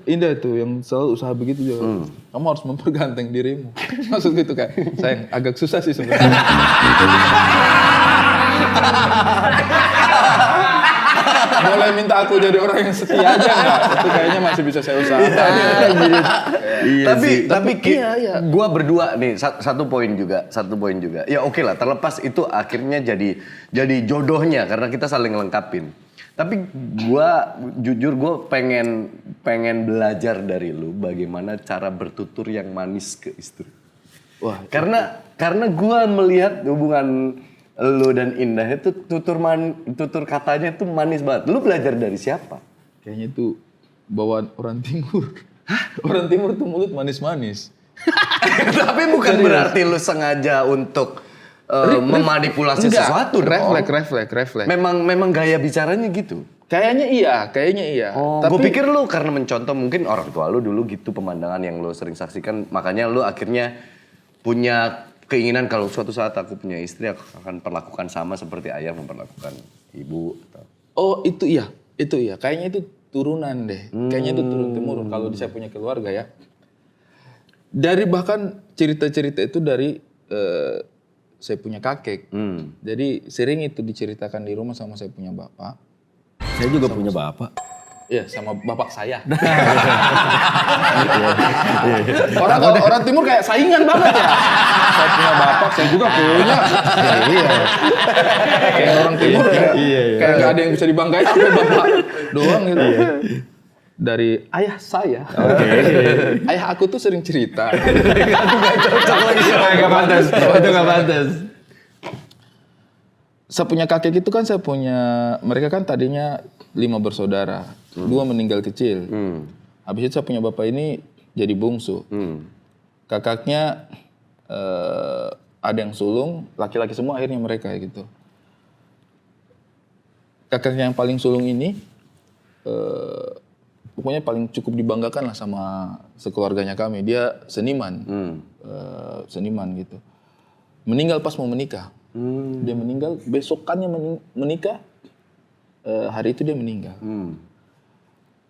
indah tuh yang selalu usaha begitu juga. Kamu harus memperganteng dirimu. Maksud gitu kan, sayang agak susah sih sebenarnya. Boleh minta aku jadi orang yang setia aja nggak? Itu kayaknya masih bisa saya usahakan. Tapi gue berdua nih satu poin juga. Ya oke lah, terlepas itu akhirnya jadi jodohnya karena kita saling lengkapin. Tapi jujur gue pengen belajar dari lu bagaimana cara bertutur yang manis ke istri. Wah, karena gue melihat hubungan lu dan Indah itu tutur katanya tuh manis banget. Lu belajar dari siapa? Kayaknya itu bawaan orang timur. Orang timur tuh mulut manis-manis. Tapi bukan berarti lu sengaja untuk memanipulasi sesuatu. Refleks. Memang gaya bicaranya gitu. Kayaknya iya. Oh, gue pikir lu karena mencontoh mungkin orang tua lu dulu gitu pemandangan yang lu sering saksikan, makanya lu akhirnya punya keinginan kalau suatu saat aku punya istri aku akan perlakukan sama seperti ayah memperlakukan ibu. Oh itu iya. Kayaknya itu turunan deh. Kayaknya itu turun temurun kalau saya punya keluarga ya. Dari bahkan cerita-cerita itu dari saya punya kakek. Jadi sering itu diceritakan di rumah sama saya punya bapak. Saya juga punya bapak. Iya, sama bapak saya. Orang timur kayak saingan banget ya. Saya punya bapak, saya juga punya. Iya. Kayak orang timur ya. Kayak nggak ada yang bisa dibanggain sampai bapak doang gitu. Dari ayah saya. Ayah aku tuh sering cerita. Nggak pantas. Itu nggak pantas. Saya punya kakek itu kan mereka kan tadinya 5 bersaudara, 2 meninggal kecil. Habis itu saya punya bapak ini jadi bungsu. Kakaknya ada yang sulung, laki-laki semua akhirnya mereka gitu. Kakaknya yang paling sulung ini pokoknya paling cukup dibanggakan lah sama sekeluarganya kami. Dia seniman, seniman gitu. Meninggal pas mau menikah. Dia meninggal, besokannya menikah. Hari itu dia meninggal.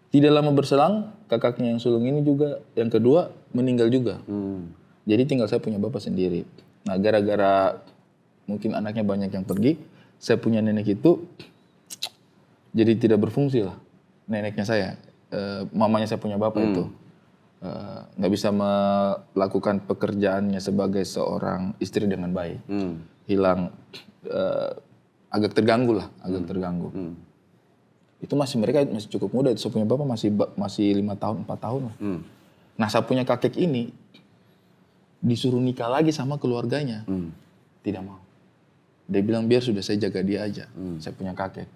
Tidak lama berselang, kakaknya yang sulung ini juga, yang kedua meninggal juga. Jadi tinggal saya punya bapak sendiri. Nah gara-gara mungkin anaknya banyak yang pergi, saya punya nenek itu jadi tidak berfungsi lah. Neneknya saya, mamanya saya punya bapak itu. Nggak bisa melakukan pekerjaannya sebagai seorang istri dengan baik. Hilang, agak terganggu lah, Itu mereka masih cukup muda, saya punya bapak masih 5 tahun, 4 tahun lah. Nah saya punya kakek ini disuruh nikah lagi sama keluarganya, tidak mau. Dia bilang biar sudah saya jaga dia aja, saya punya kakek.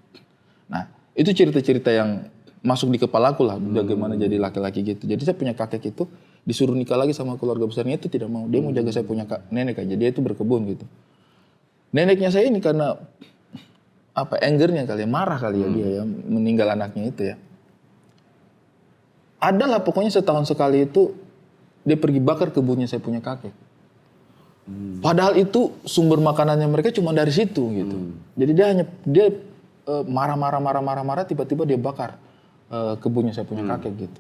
Nah itu cerita-cerita yang masuk di kepalaku lah, bagaimana jadi laki-laki gitu. Jadi saya punya kakek itu disuruh nikah lagi sama keluarga besarnya itu tidak mau. Dia mau jaga saya punya nenek aja, dia itu berkebun gitu. Neneknya saya ini karena angernya kali ya, marah kali ya dia ya, meninggal anaknya itu ya. Adalah pokoknya setahun sekali itu dia pergi bakar kebunnya saya punya kakek. Padahal itu sumber makanannya mereka cuma dari situ gitu. Jadi dia marah, tiba-tiba dia bakar kebunnya saya punya kakek gitu.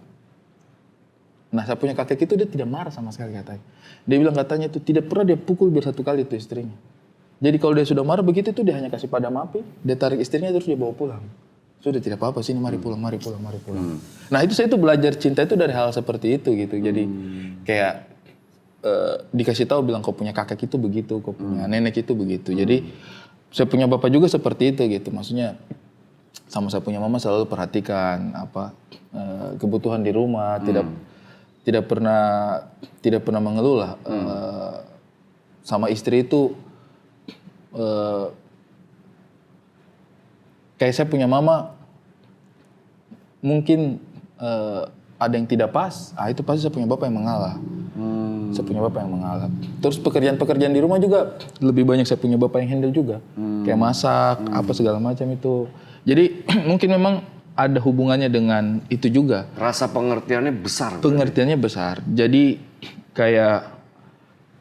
Nah saya punya kakek itu dia tidak marah sama sekali katanya. Dia bilang katanya itu tidak pernah dia pukul biar 1 kali itu istrinya. Jadi kalau dia sudah marah begitu itu dia hanya kasih padam api, dia tarik istrinya terus dia bawa pulang. Sudah tidak apa-apa sini, mari pulang. Nah itu saya tuh belajar cinta itu dari hal seperti itu gitu. Jadi kayak dikasih tahu bilang kau punya kakek itu begitu, kau punya nenek itu begitu. Jadi saya punya bapak juga seperti itu gitu. Maksudnya sama saya punya mama selalu perhatikan kebutuhan di rumah, tidak pernah mengeluh lah. Sama istri itu kayak saya punya mama mungkin ada yang tidak pas, itu pasti saya punya bapak yang mengalah. Saya punya bapak yang mengalah. Terus pekerjaan-pekerjaan di rumah juga lebih banyak saya punya bapak yang handle juga, kayak masak, apa segala macam itu. Jadi mungkin memang ada hubungannya dengan itu juga. Rasa pengertiannya besar. Pengertiannya besar. Jadi kayak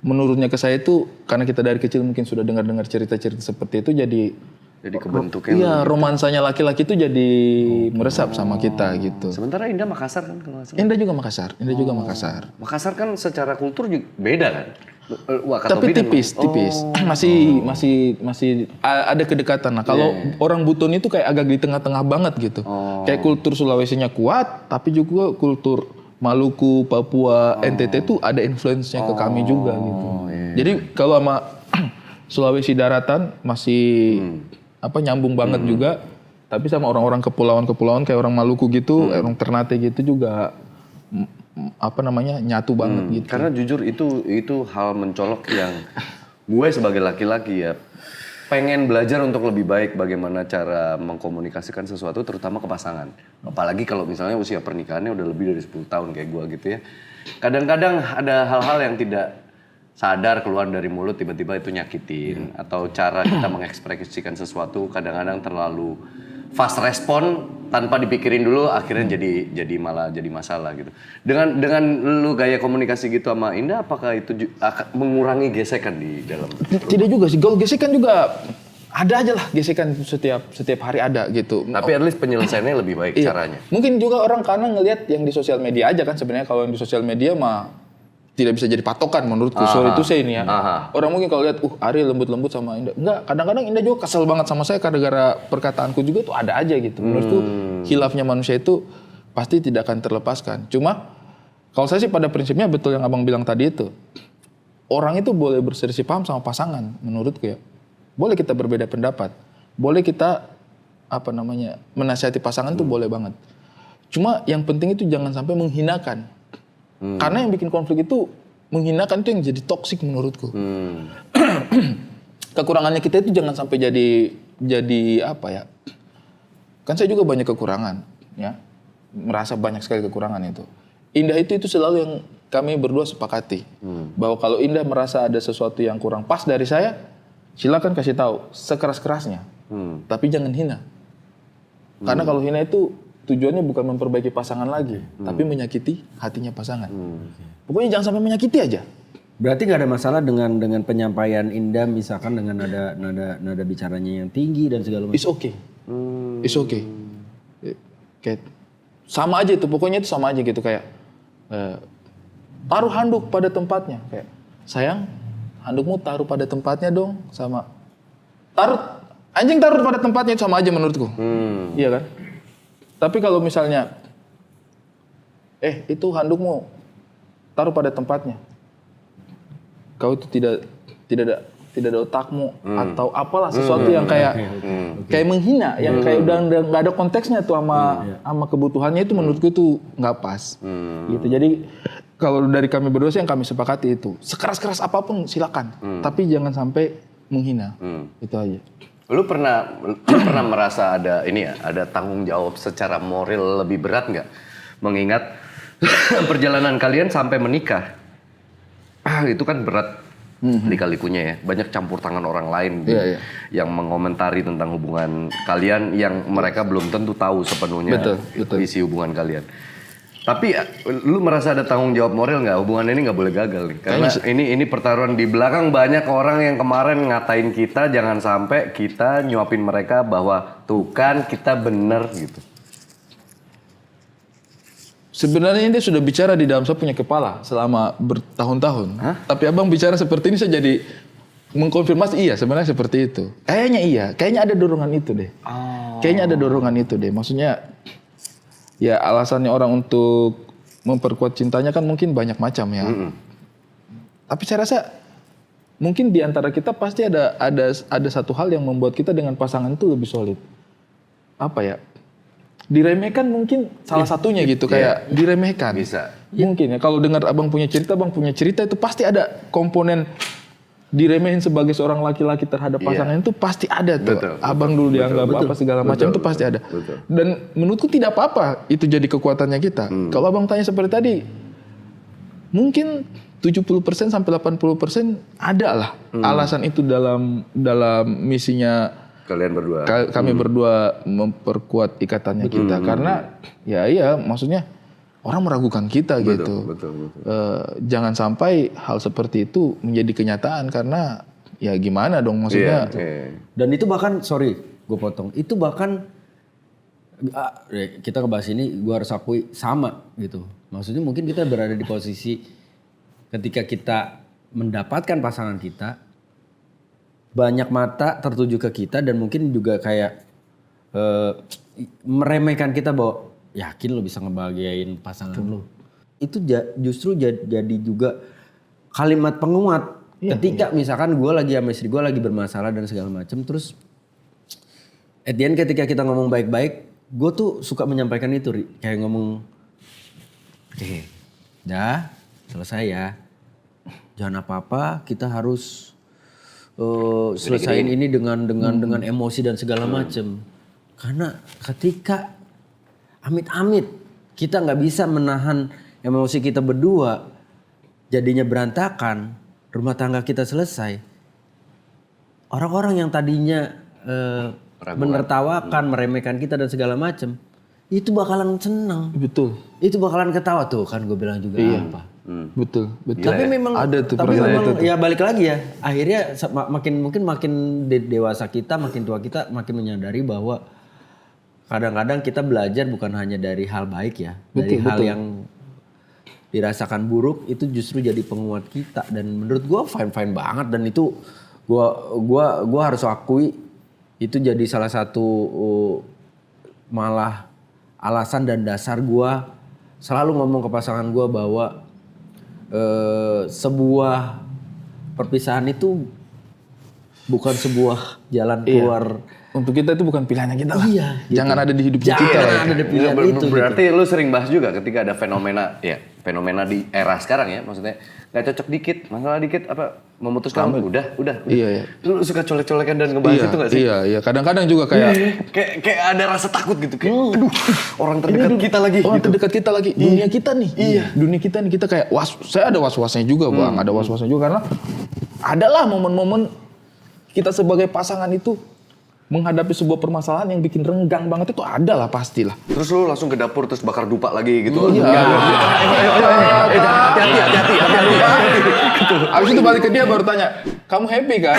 menurutnya ke saya itu karena kita dari kecil mungkin sudah dengar cerita-cerita seperti itu jadi kebentuknya. Iya, romansanya laki-laki itu jadi meresap sama kita gitu. Sementara Indah Makassar kan kalau nggak salah. Indah juga Makassar. Makassar kan secara kultur juga beda kan? Tapi tipis. Masih ada kedekatan. Nah, kalau orang Buton itu kayak agak di tengah-tengah banget gitu. Kayak kultur Sulawesinya kuat, tapi juga kultur Maluku, Papua, NTT itu ada influence-nya ke kami juga gitu. Jadi kalau sama Sulawesi daratan masih nyambung banget juga, tapi sama orang-orang kepulauan kayak orang Maluku gitu, orang Ternate gitu juga nyatu banget gitu. Karena jujur itu hal mencolok yang gue sebagai laki-laki ya pengen belajar untuk lebih baik bagaimana cara mengkomunikasikan sesuatu terutama ke pasangan. Apalagi kalau misalnya usia pernikahannya udah lebih dari 10 tahun kayak gua gitu ya. Kadang-kadang ada hal-hal yang tidak sadar keluar dari mulut tiba-tiba itu nyakitin. Atau cara kita mengekspresikan sesuatu kadang-kadang terlalu fast respon tanpa dipikirin dulu akhirnya jadi malah jadi masalah gitu. Dengan lu gaya komunikasi gitu sama Indah apakah itu akan mengurangi gesekan di dalam? Tidak juga sih. Kalau gesekan juga ada aja lah gesekan setiap hari ada gitu. Tapi at least penyelesaiannya lebih baik caranya. Mungkin juga orang karena ngelihat yang di sosial media aja kan sebenarnya kalau yang di sosial media mah tidak bisa jadi patokan menurutku. Sorry itu saya ini ya. Orang mungkin kalau lihat, Ari lembut-lembut sama Indah. Enggak, kadang-kadang Indah juga kesel banget sama saya gara-gara perkataanku juga tuh ada aja gitu. Menurutku khilafnya manusia itu pasti tidak akan terlepaskan. Cuma kalau saya sih pada prinsipnya betul yang abang bilang tadi itu. Orang itu boleh berselisih paham sama pasangan menurutku ya. Boleh kita berbeda pendapat. Boleh kita menasihati pasangan tuh boleh banget. Cuma yang penting itu jangan sampai menghinakan. Karena yang bikin konflik itu menghinakan itu yang jadi toksik menurutku. Kekurangannya kita itu jangan sampai jadi apa ya? Kan saya juga banyak kekurangan, ya. Merasa banyak sekali kekurangan itu. Indah itu selalu yang kami berdua sepakati. Bahwa kalau Indah merasa ada sesuatu yang kurang pas dari saya, silakan kasih tahu sekeras-kerasnya. Tapi jangan hina. Karena kalau hina itu tujuannya bukan memperbaiki pasangan lagi, tapi menyakiti hatinya pasangan. Pokoknya jangan sampai menyakiti aja. Berarti nggak ada masalah dengan penyampaian Indah misalkan dengan nada bicaranya yang tinggi dan segala macam. It's okay. It's okay. Kayak sama aja itu, pokoknya itu sama aja gitu kayak taruh handuk pada tempatnya kayak sayang handukmu taruh pada tempatnya dong sama anjing taruh pada tempatnya itu sama aja menurutku. Iya kan? Tapi kalau misalnya, itu handukmu taruh pada tempatnya, kau itu tidak ada otakmu atau apalah sesuatu yang kayak menghina, yang kayak udah nggak ada konteksnya tuh sama kebutuhannya itu menurutku itu nggak pas. Gitu. Jadi kalau dari kami berdua sih yang kami sepakati itu sekeras-keras apapun silakan, tapi jangan sampai menghina. Itu aja. Lu pernah merasa ada tanggung jawab secara moral lebih berat nggak? Mengingat perjalanan kalian sampai menikah, itu kan berat lika-likunya ya. Banyak campur tangan orang lain yang mengomentari tentang hubungan kalian yang mereka belum tentu tahu sepenuhnya isi hubungan kalian. Tapi lu merasa ada tanggung jawab moral nggak? Hubungan ini nggak boleh gagal nih. Karena ini pertaruhan di belakang banyak orang yang kemarin ngatain kita jangan sampai kita nyuapin mereka bahwa tuh kan kita bener gitu. Sebenarnya dia sudah bicara di dalam saya punya kepala selama bertahun-tahun. Tapi abang bicara seperti ini saya jadi mengkonfirmasi iya sebenarnya seperti itu. Kayaknya iya, kayaknya ada dorongan itu deh. Kayaknya ada dorongan itu deh. Maksudnya ya alasannya orang untuk memperkuat cintanya kan mungkin banyak macam ya. Tapi saya rasa mungkin di antara kita pasti ada satu hal yang membuat kita dengan pasangan itu lebih solid. Apa ya? Diremehkan mungkin salah satunya gitu kayak diremehkan. Bisa. Mungkin ya kalau dengar abang punya cerita itu pasti ada komponen diremehin sebagai seorang laki-laki terhadap pasangan itu pasti ada tuh. Abang dulu dianggap apa segala macam itu pasti ada. Dan menurutku tidak apa-apa itu jadi kekuatannya kita. Kalau abang tanya seperti tadi, mungkin 70% sampai 80% ada lah alasan itu dalam misinya kalian berdua. Kami berdua memperkuat ikatannya kita karena ya maksudnya orang meragukan kita gitu. Betul. Jangan sampai hal seperti itu menjadi kenyataan karena ya gimana dong maksudnya. Dan itu bahkan sorry gue potong. Itu bahkan kita ngebahas ini gue harus akui sama gitu. Maksudnya mungkin kita berada di posisi ketika kita mendapatkan pasangan kita banyak mata tertuju ke kita dan mungkin juga kayak meremehkan kita bahwa yakin lo bisa ngebahagiain pasangan lo. Itu justru jadi juga kalimat penguat. Ketika misalkan gue lagi sama istri gue lagi bermasalah dan segala macam. Terus at the end ketika kita ngomong baik-baik. Gue tuh suka menyampaikan itu. Kayak ngomong. Oke, dah selesai ya. Jangan apa-apa kita harus selesaiin ini dengan emosi dan segala macem. Karena ketika amit-amit kita nggak bisa menahan emosi kita berdua, jadinya berantakan, rumah tangga kita selesai. Orang-orang yang tadinya menertawakan, meremehkan kita dan segala macem, itu bakalan senang. Betul. Itu bakalan ketawa tuh kan gue bilang juga apa. Betul. Tapi memang ada tuh tapi perasaan memang itu. ya balik lagi ya. Akhirnya makin dewasa kita, makin tua kita makin menyadari bahwa kadang-kadang kita belajar bukan hanya dari hal baik ya. Dari hal yang dirasakan buruk itu justru jadi penguat kita, dan menurut gue fine banget, dan itu gua harus akui itu jadi salah satu malah alasan dan dasar gue selalu ngomong ke pasangan gue bahwa sebuah perpisahan itu bukan sebuah jalan keluar. Untuk kita itu bukan pilihannya kita lah. Iya, gitu. Jangan ada di hidup kita. Jangan ada di pilihan itu. Berarti lu sering bahas juga ketika ada fenomena di era sekarang ya, maksudnya nggak cocok dikit, masalah dikit apa memutuskan udah. Iya. Lu suka colek-colekan dan ngebahas itu nggak sih? Iya. Kadang-kadang juga kayak Kayak ada rasa takut gitu, kayak aduh orang terdekat kita lagi. orang gitu. terdekat kita lagi, dunia kita nih. Dunia kita nih, kita kayak saya ada was-wasnya juga, Bang. Ada was-wasnya juga karena adalah momen-momen kita sebagai pasangan itu menghadapi sebuah permasalahan yang bikin renggang banget, itu ada lah pastilah. Terus lu langsung ke dapur terus bakar dupa lagi gitu. Hati-hati. Abis itu balik ke dia baru tanya, kamu happy kan?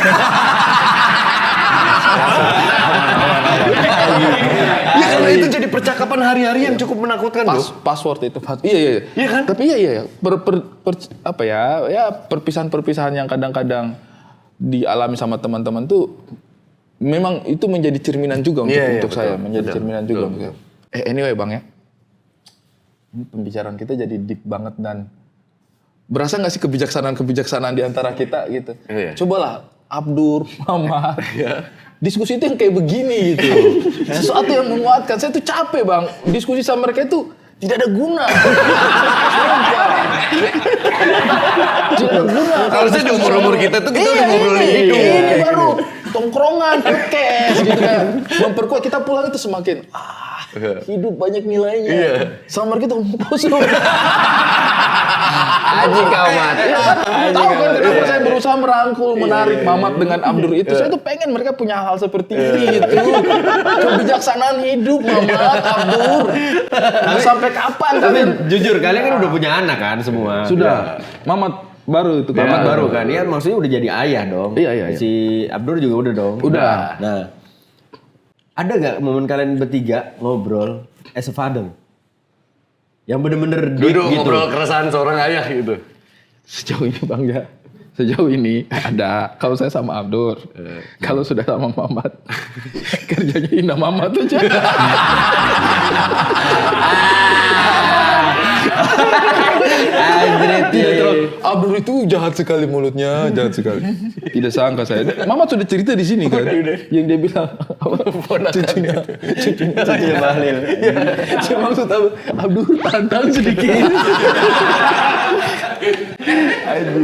Ya karena itu jadi percakapan hari-hari yang cukup menakutkan loh. Password itu. Iya. Iya kan? Tapi iya. Perpisahan-perpisahan yang kadang-kadang dialami sama teman-teman tuh memang itu menjadi cerminan juga untuk saya, menjadi cerminan juga. Anyway Bang ya, ini pembicaraan kita jadi deep banget, dan berasa nggak sih kebijaksanaan di antara kita gitu. Cobalah Abdur, Mamat, diskusi itu yang kayak begini gitu. Sesuatu yang menguatkan. Saya tuh capek Bang, diskusi sama mereka itu tidak ada guna. Tidak ada guna. Harusnya di umur-umur kita tuh kita udah ngobrolin hidup. Ini baru tongkrongan, podcast gitu kan. Memperkuat, kita pulang itu semakin hidup banyak nilainya. Sama kita kosong. Anjing kau Mat. Tahu kan kenapa saya berusaha merangkul, menarik Mamat dengan Abdur itu. Saya tuh pengen mereka punya hal seperti ini gitu. Kebijaksanaan hidup Mamat, Abdur. Mau sampai kapan? Tapi jujur kalian kan udah punya anak kan semua. Sudah. Mamat baru itu kan. Mamat baru kan, ya maksudnya udah jadi ayah dong. Iya. Si Abdur juga udah dong. Udah. Nah, ada gak momen kalian bertiga ngobrol as a father? Yang bener-bener deep Duduk gitu. ngobrol keresahan seorang ayah gitu. Sejauh ini Bang ya. Sejauh ini ada. Kalau saya sama Abdur. Kalau sudah sama Mamat. Kerjanya hina Mamat aja. Abdur itu jahat sekali mulutnya, jahat sekali. Tidak sangka saya. Mamat sudah cerita di sini kan. Yang dia bilang cucunya Bahlil. Saya maksud Abdur tantang sedikit.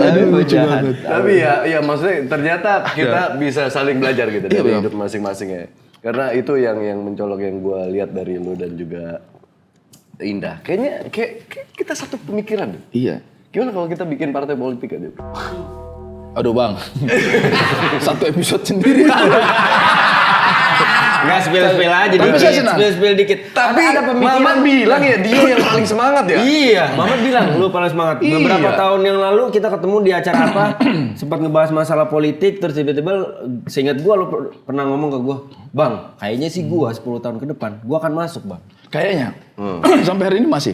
Aduh lucu banget. Tapi ya maksudnya ternyata kita bisa saling belajar gitu dari hidup masing-masingnya. Karena itu yang mencolok yang gue lihat dari lu dan juga Indah. Kayaknya kayak kita satu pemikiran deh. Iya. Gimana kalau kita bikin partai politik aja? Aduh Bang. Satu episode sendiri. Nggak spill aja Tapi dikit. saya senang. Spill dikit. Tapi ada pemikiran. Mamat bilang ya dia yang paling semangat ya. Iya, Mamat bilang lu paling semangat. Beberapa tahun yang lalu kita ketemu di acara apa, sempat ngebahas masalah politik, terus tiba-tiba seingat gua lu pernah ngomong ke gua, "Bang, kayaknya sih gua 10 tahun ke depan gua akan masuk, Bang." Kayaknya. Sampai hari ini masih.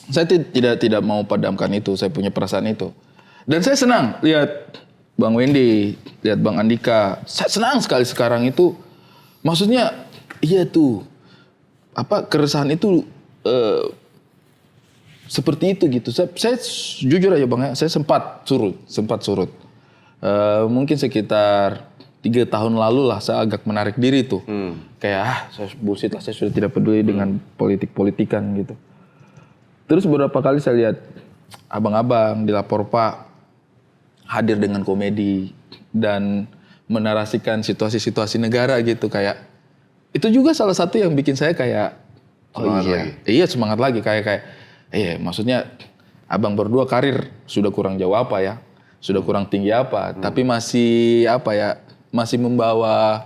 Saya tidak mau padamkan itu, saya punya perasaan itu. Dan saya senang lihat Bang Wendy, lihat Bang Andika. Saya senang sekali sekarang itu. Maksudnya iya tuh. Keresahan itu seperti itu gitu. Saya jujur aja Bang ya, saya sempat surut. Mungkin sekitar 3 tahun lalu lah saya agak menarik diri tuh. Kayak saya bullshit lah, saya sudah tidak peduli dengan politik-politikan gitu. Terus beberapa kali saya lihat abang-abang di Lapor Pak hadir dengan komedi dan menarasikan situasi-situasi negara gitu kayak itu juga salah satu yang bikin saya kayak semangat lagi kayak maksudnya abang berdua karir sudah kurang jauh apa ya, sudah kurang tinggi apa, tapi masih masih membawa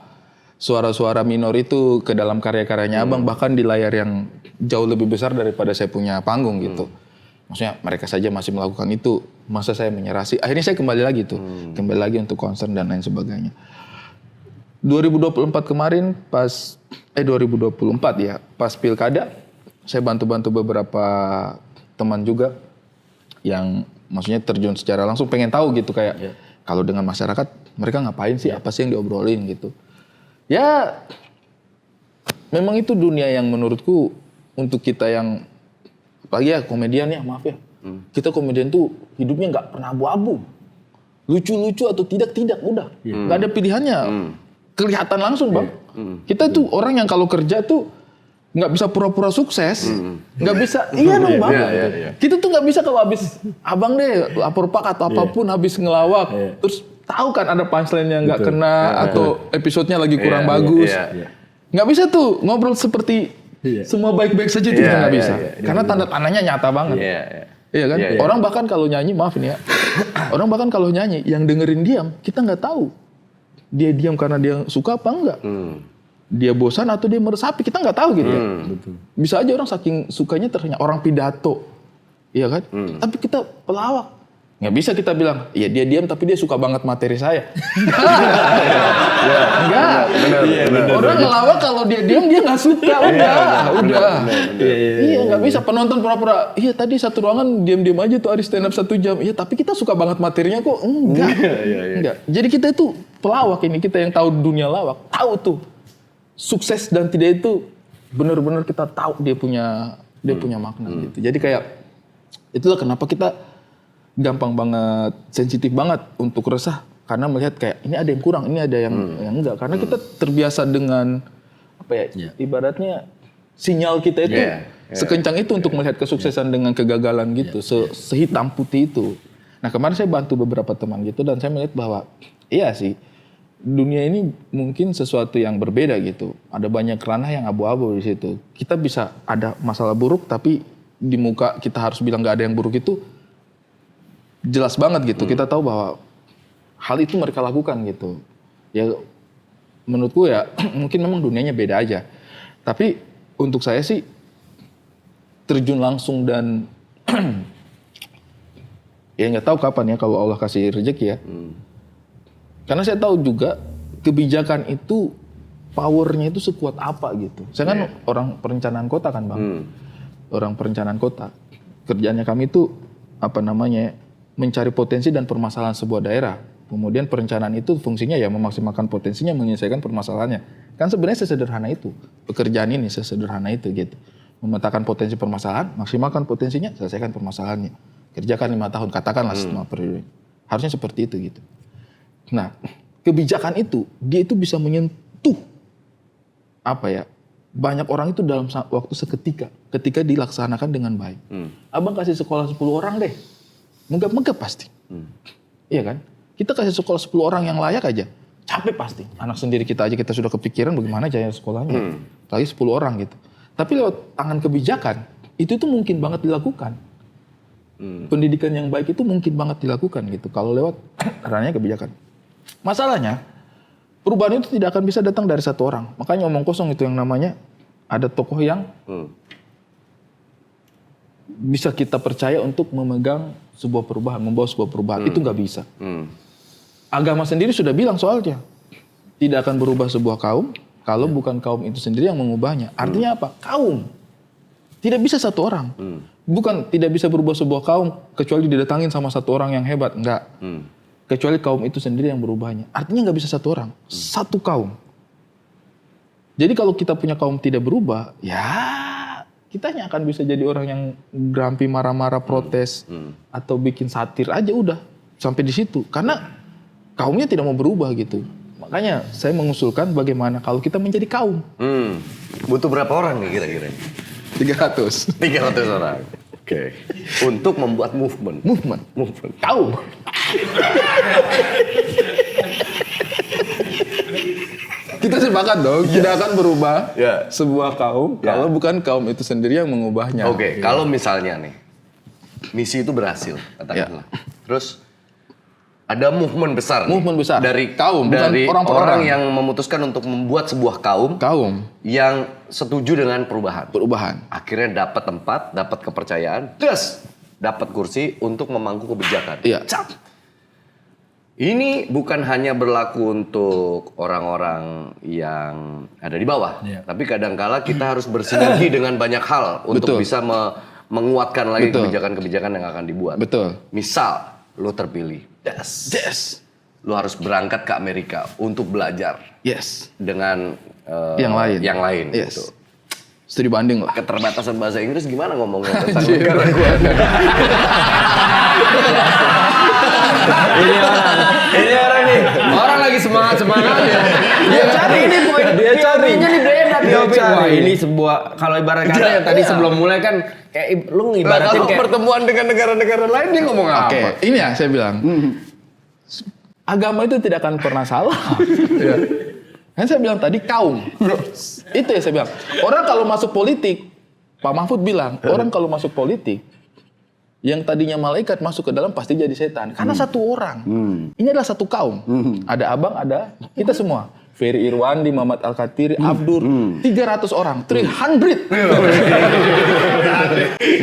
suara-suara minor itu ke dalam karya-karyanya abang bahkan di layar yang jauh lebih besar daripada saya punya panggung gitu. Maksudnya mereka saja masih melakukan itu, masa saya menyerah sih? Akhirnya saya kembali lagi tuh, kembali lagi untuk konser dan lain sebagainya. 2024 kemarin pas 2024 ya, pas pilkada saya bantu-bantu beberapa teman juga yang maksudnya terjun secara langsung pengen tahu gitu kayak kalau dengan masyarakat mereka ngapain sih, apa sih yang diobrolin gitu. Ya memang itu dunia yang menurutku untuk kita yang apalagi ya komedian ya, maaf ya. Kita komedian tuh hidupnya nggak pernah abu-abu. Lucu-lucu atau tidak udah. Nggak ada pilihannya. Kelihatan langsung bang. Kita tuh orang yang kalau kerja tuh nggak bisa pura-pura sukses, nggak bisa. Iya dong bang. Kita tuh nggak bisa kalau habis abang deh lapor pak atau apapun habis ngelawak, terus tahu kan ada punchline yang nggak kena atau episodenya lagi kurang bagus. Nggak bisa tuh ngobrol seperti semua baik-baik saja itu kita nggak bisa. Karena tanda-tandanya nyata banget. Iya kan? Orang bahkan kalau nyanyi, maaf ini ya. Orang bahkan kalau nyanyi, yang dengerin diam, kita nggak tahu. Dia diam karena dia suka apa enggak. Dia bosan atau dia meresapi, kita nggak tahu gitu ya. Bisa aja orang saking sukanya ternyata orang pidato. Iya kan? Tapi kita pelawak. Nggak bisa kita bilang, ya dia diam tapi dia suka banget materi saya. Enggak. Orang ngelawak kalau dia diam dia nggak suka. Udah. Iya nggak bisa. Penonton pura-pura, iya tadi satu ruangan diam-diam aja tuh Ari stand up 1 jam. Iya tapi kita suka banget materinya kok. Enggak. Jadi kita itu pelawak ini, kita yang tahu dunia lawak. Tahu tuh sukses dan tidak itu benar-benar kita tahu dia punya makna gitu. Jadi kayak itulah kenapa kita gampang banget, sensitif banget untuk resah karena melihat kayak ini ada yang kurang, ini ada yang enggak. Karena kita terbiasa dengan apa ya? Ibaratnya sinyal kita itu sekencang itu untuk melihat kesuksesan dengan kegagalan gitu, sehitam putih itu. Nah, kemarin saya bantu beberapa teman gitu dan saya melihat bahwa iya sih dunia ini mungkin sesuatu yang berbeda gitu. Ada banyak ranah yang abu-abu di situ. Kita bisa ada masalah buruk tapi di muka kita harus bilang nggak ada yang buruk itu jelas banget gitu. Kita tahu bahwa hal itu mereka lakukan gitu. Ya menurutku ya mungkin memang dunianya beda aja. Tapi untuk saya sih terjun langsung dan ya nggak tahu kapan ya kalau Allah kasih rezeki ya. Karena saya tahu juga kebijakan itu powernya itu sekuat apa gitu. Saya kan orang perencanaan kota kan bang. Orang perencanaan kota. Kerjaannya kami itu mencari potensi dan permasalahan sebuah daerah. Kemudian perencanaan itu fungsinya ya memaksimalkan potensinya, menyelesaikan permasalahannya. Kan sebenarnya sesederhana itu. Pekerjaan ini sesederhana itu gitu. Memetakan potensi permasalahan, maksimalkan potensinya, selesaikan permasalahannya. Kerjakan 5 tahun, katakanlah selama periode. Harusnya seperti itu gitu. Nah, kebijakan itu, dia itu bisa menyentuh banyak orang itu dalam waktu seketika. Ketika dilaksanakan dengan baik. Abang kasih sekolah 10 orang deh. Megap-megap pasti. Iya kan? Kita kasih sekolah 10 orang yang layak aja. Capek pasti. Anak sendiri kita aja kita sudah kepikiran bagaimana jaya sekolahnya. Lagi 10 orang gitu. Tapi lewat tangan kebijakan, itu tuh mungkin banget dilakukan. Pendidikan yang baik itu mungkin banget dilakukan gitu. Kalau lewat ranahnya kebijakan. Masalahnya, perubahan itu tidak akan bisa datang dari satu orang. Makanya omong kosong itu yang namanya ada tokoh yang bisa kita percaya untuk memegang sebuah perubahan, membawa sebuah perubahan. Itu nggak bisa. Agama sendiri sudah bilang soalnya. Tidak akan berubah sebuah kaum kalau bukan kaum itu sendiri yang mengubahnya. Artinya apa? Kaum. Tidak bisa satu orang. Bukan tidak bisa berubah sebuah kaum kecuali didatangin sama satu orang yang hebat. Enggak. Kecuali kaum itu sendiri yang berubahnya. Artinya nggak bisa satu orang. Satu kaum. Jadi kalau kita punya kaum tidak berubah, ya kitanya akan bisa jadi orang yang grampi, marah-marah, protes, atau bikin satir aja udah sampai di situ. Karena kaumnya tidak mau berubah gitu. Makanya saya mengusulkan bagaimana kalau kita menjadi kaum. Butuh berapa orang nih kira-kira? 300. 300 orang. Oke. Untuk membuat movement. Kaum. Kita sepakat dong, tidak akan berubah sebuah kaum kalau bukan kaum itu sendiri yang mengubahnya. Oke, kalau misalnya nih misi itu berhasil, katakanlah. Terus ada movement besar. Movement besar. Dari Kaum, bukan dari orang per orang orang. yang memutuskan untuk membuat sebuah kaum yang setuju dengan perubahan. Akhirnya dapat tempat, dapat kepercayaan, terus dapat kursi untuk memangku kebijakan. Iya. Cap. Ini bukan hanya berlaku untuk orang-orang yang ada di bawah, tapi kadangkala kita harus bersinergi dengan banyak hal untuk bisa menguatkan lagi kebijakan-kebijakan yang akan dibuat. Betul. Misal, lo terpilih, lo harus berangkat ke Amerika untuk belajar dengan yang lain. Gitu. Studi banding lah. Keterbatasan bahasa Inggris gimana ngomongnya tentang negara gue? Ini orang nih, orang lagi semangat ya. Dia cari ini poin, dia carinya nih beda dia. Wah ini sebuah, kalau ibarat kata yang tadi sebelum mulai kan kayak lu ngibaratin kalau kayak pertemuan dengan negara-negara lain dia ngomong apa? Oke, ini ya saya bilang. Agama itu tidak akan pernah salah. Kan saya bilang tadi kaum. Itu ya saya bilang. Orang kalau masuk politik, Pak Mahfud bilang, orang kalau masuk politik, yang tadinya malaikat masuk ke dalam pasti jadi setan. Karena satu orang. Ini adalah satu kaum. Ada abang, ada kita semua. Ferry Irwandi, Muhammad Al-Katiri, Abdur. 300 orang. 300.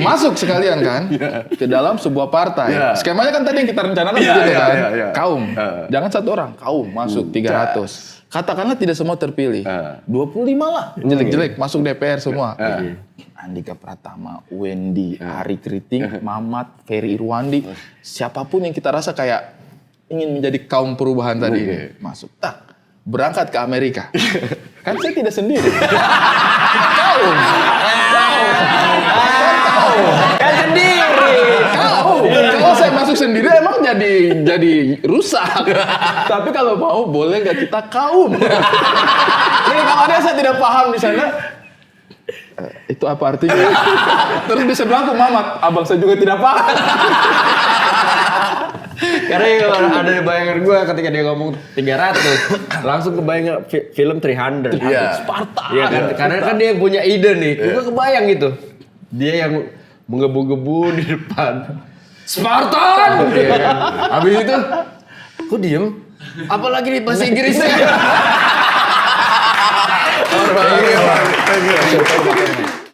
Masuk sekalian kan. Ke dalam sebuah partai. Skemanya kan tadi yang kita rencanakan begitu kan. Kaum. Jangan satu orang. Kaum masuk 300. Katakanlah tidak semua terpilih. 25 lah. Jelek-jelek. Masuk DPR semua. Andika Pratama, Wendy, Ari Kriting, Mamat, Ferry Irwandi, siapapun yang kita rasa kayak ingin menjadi kaum perubahan tadi ini, masuk. Berangkat ke Amerika. Kan saya tidak sendiri. Kaum. kan sendiri. Kalau saya masuk sendiri emang jadi rusak. Tapi kalau mau boleh nggak kita kaum? Ini kalau ada saya tidak paham di sana. Itu apa artinya? Terus di sebelahku Mamat, abang saya juga tidak paham. Karena ada bayangan gue ketika dia ngomong 300, langsung kebayang film 300. Sparta. Iya kan? Karena kan dia yang punya ide nih. Gue kebayang gitu. Dia yang menggebu-gebu di depan. Spartan! Iya kan? Habis itu, kok diem? Apalagi di bahasa Inggrisnya. Thank you.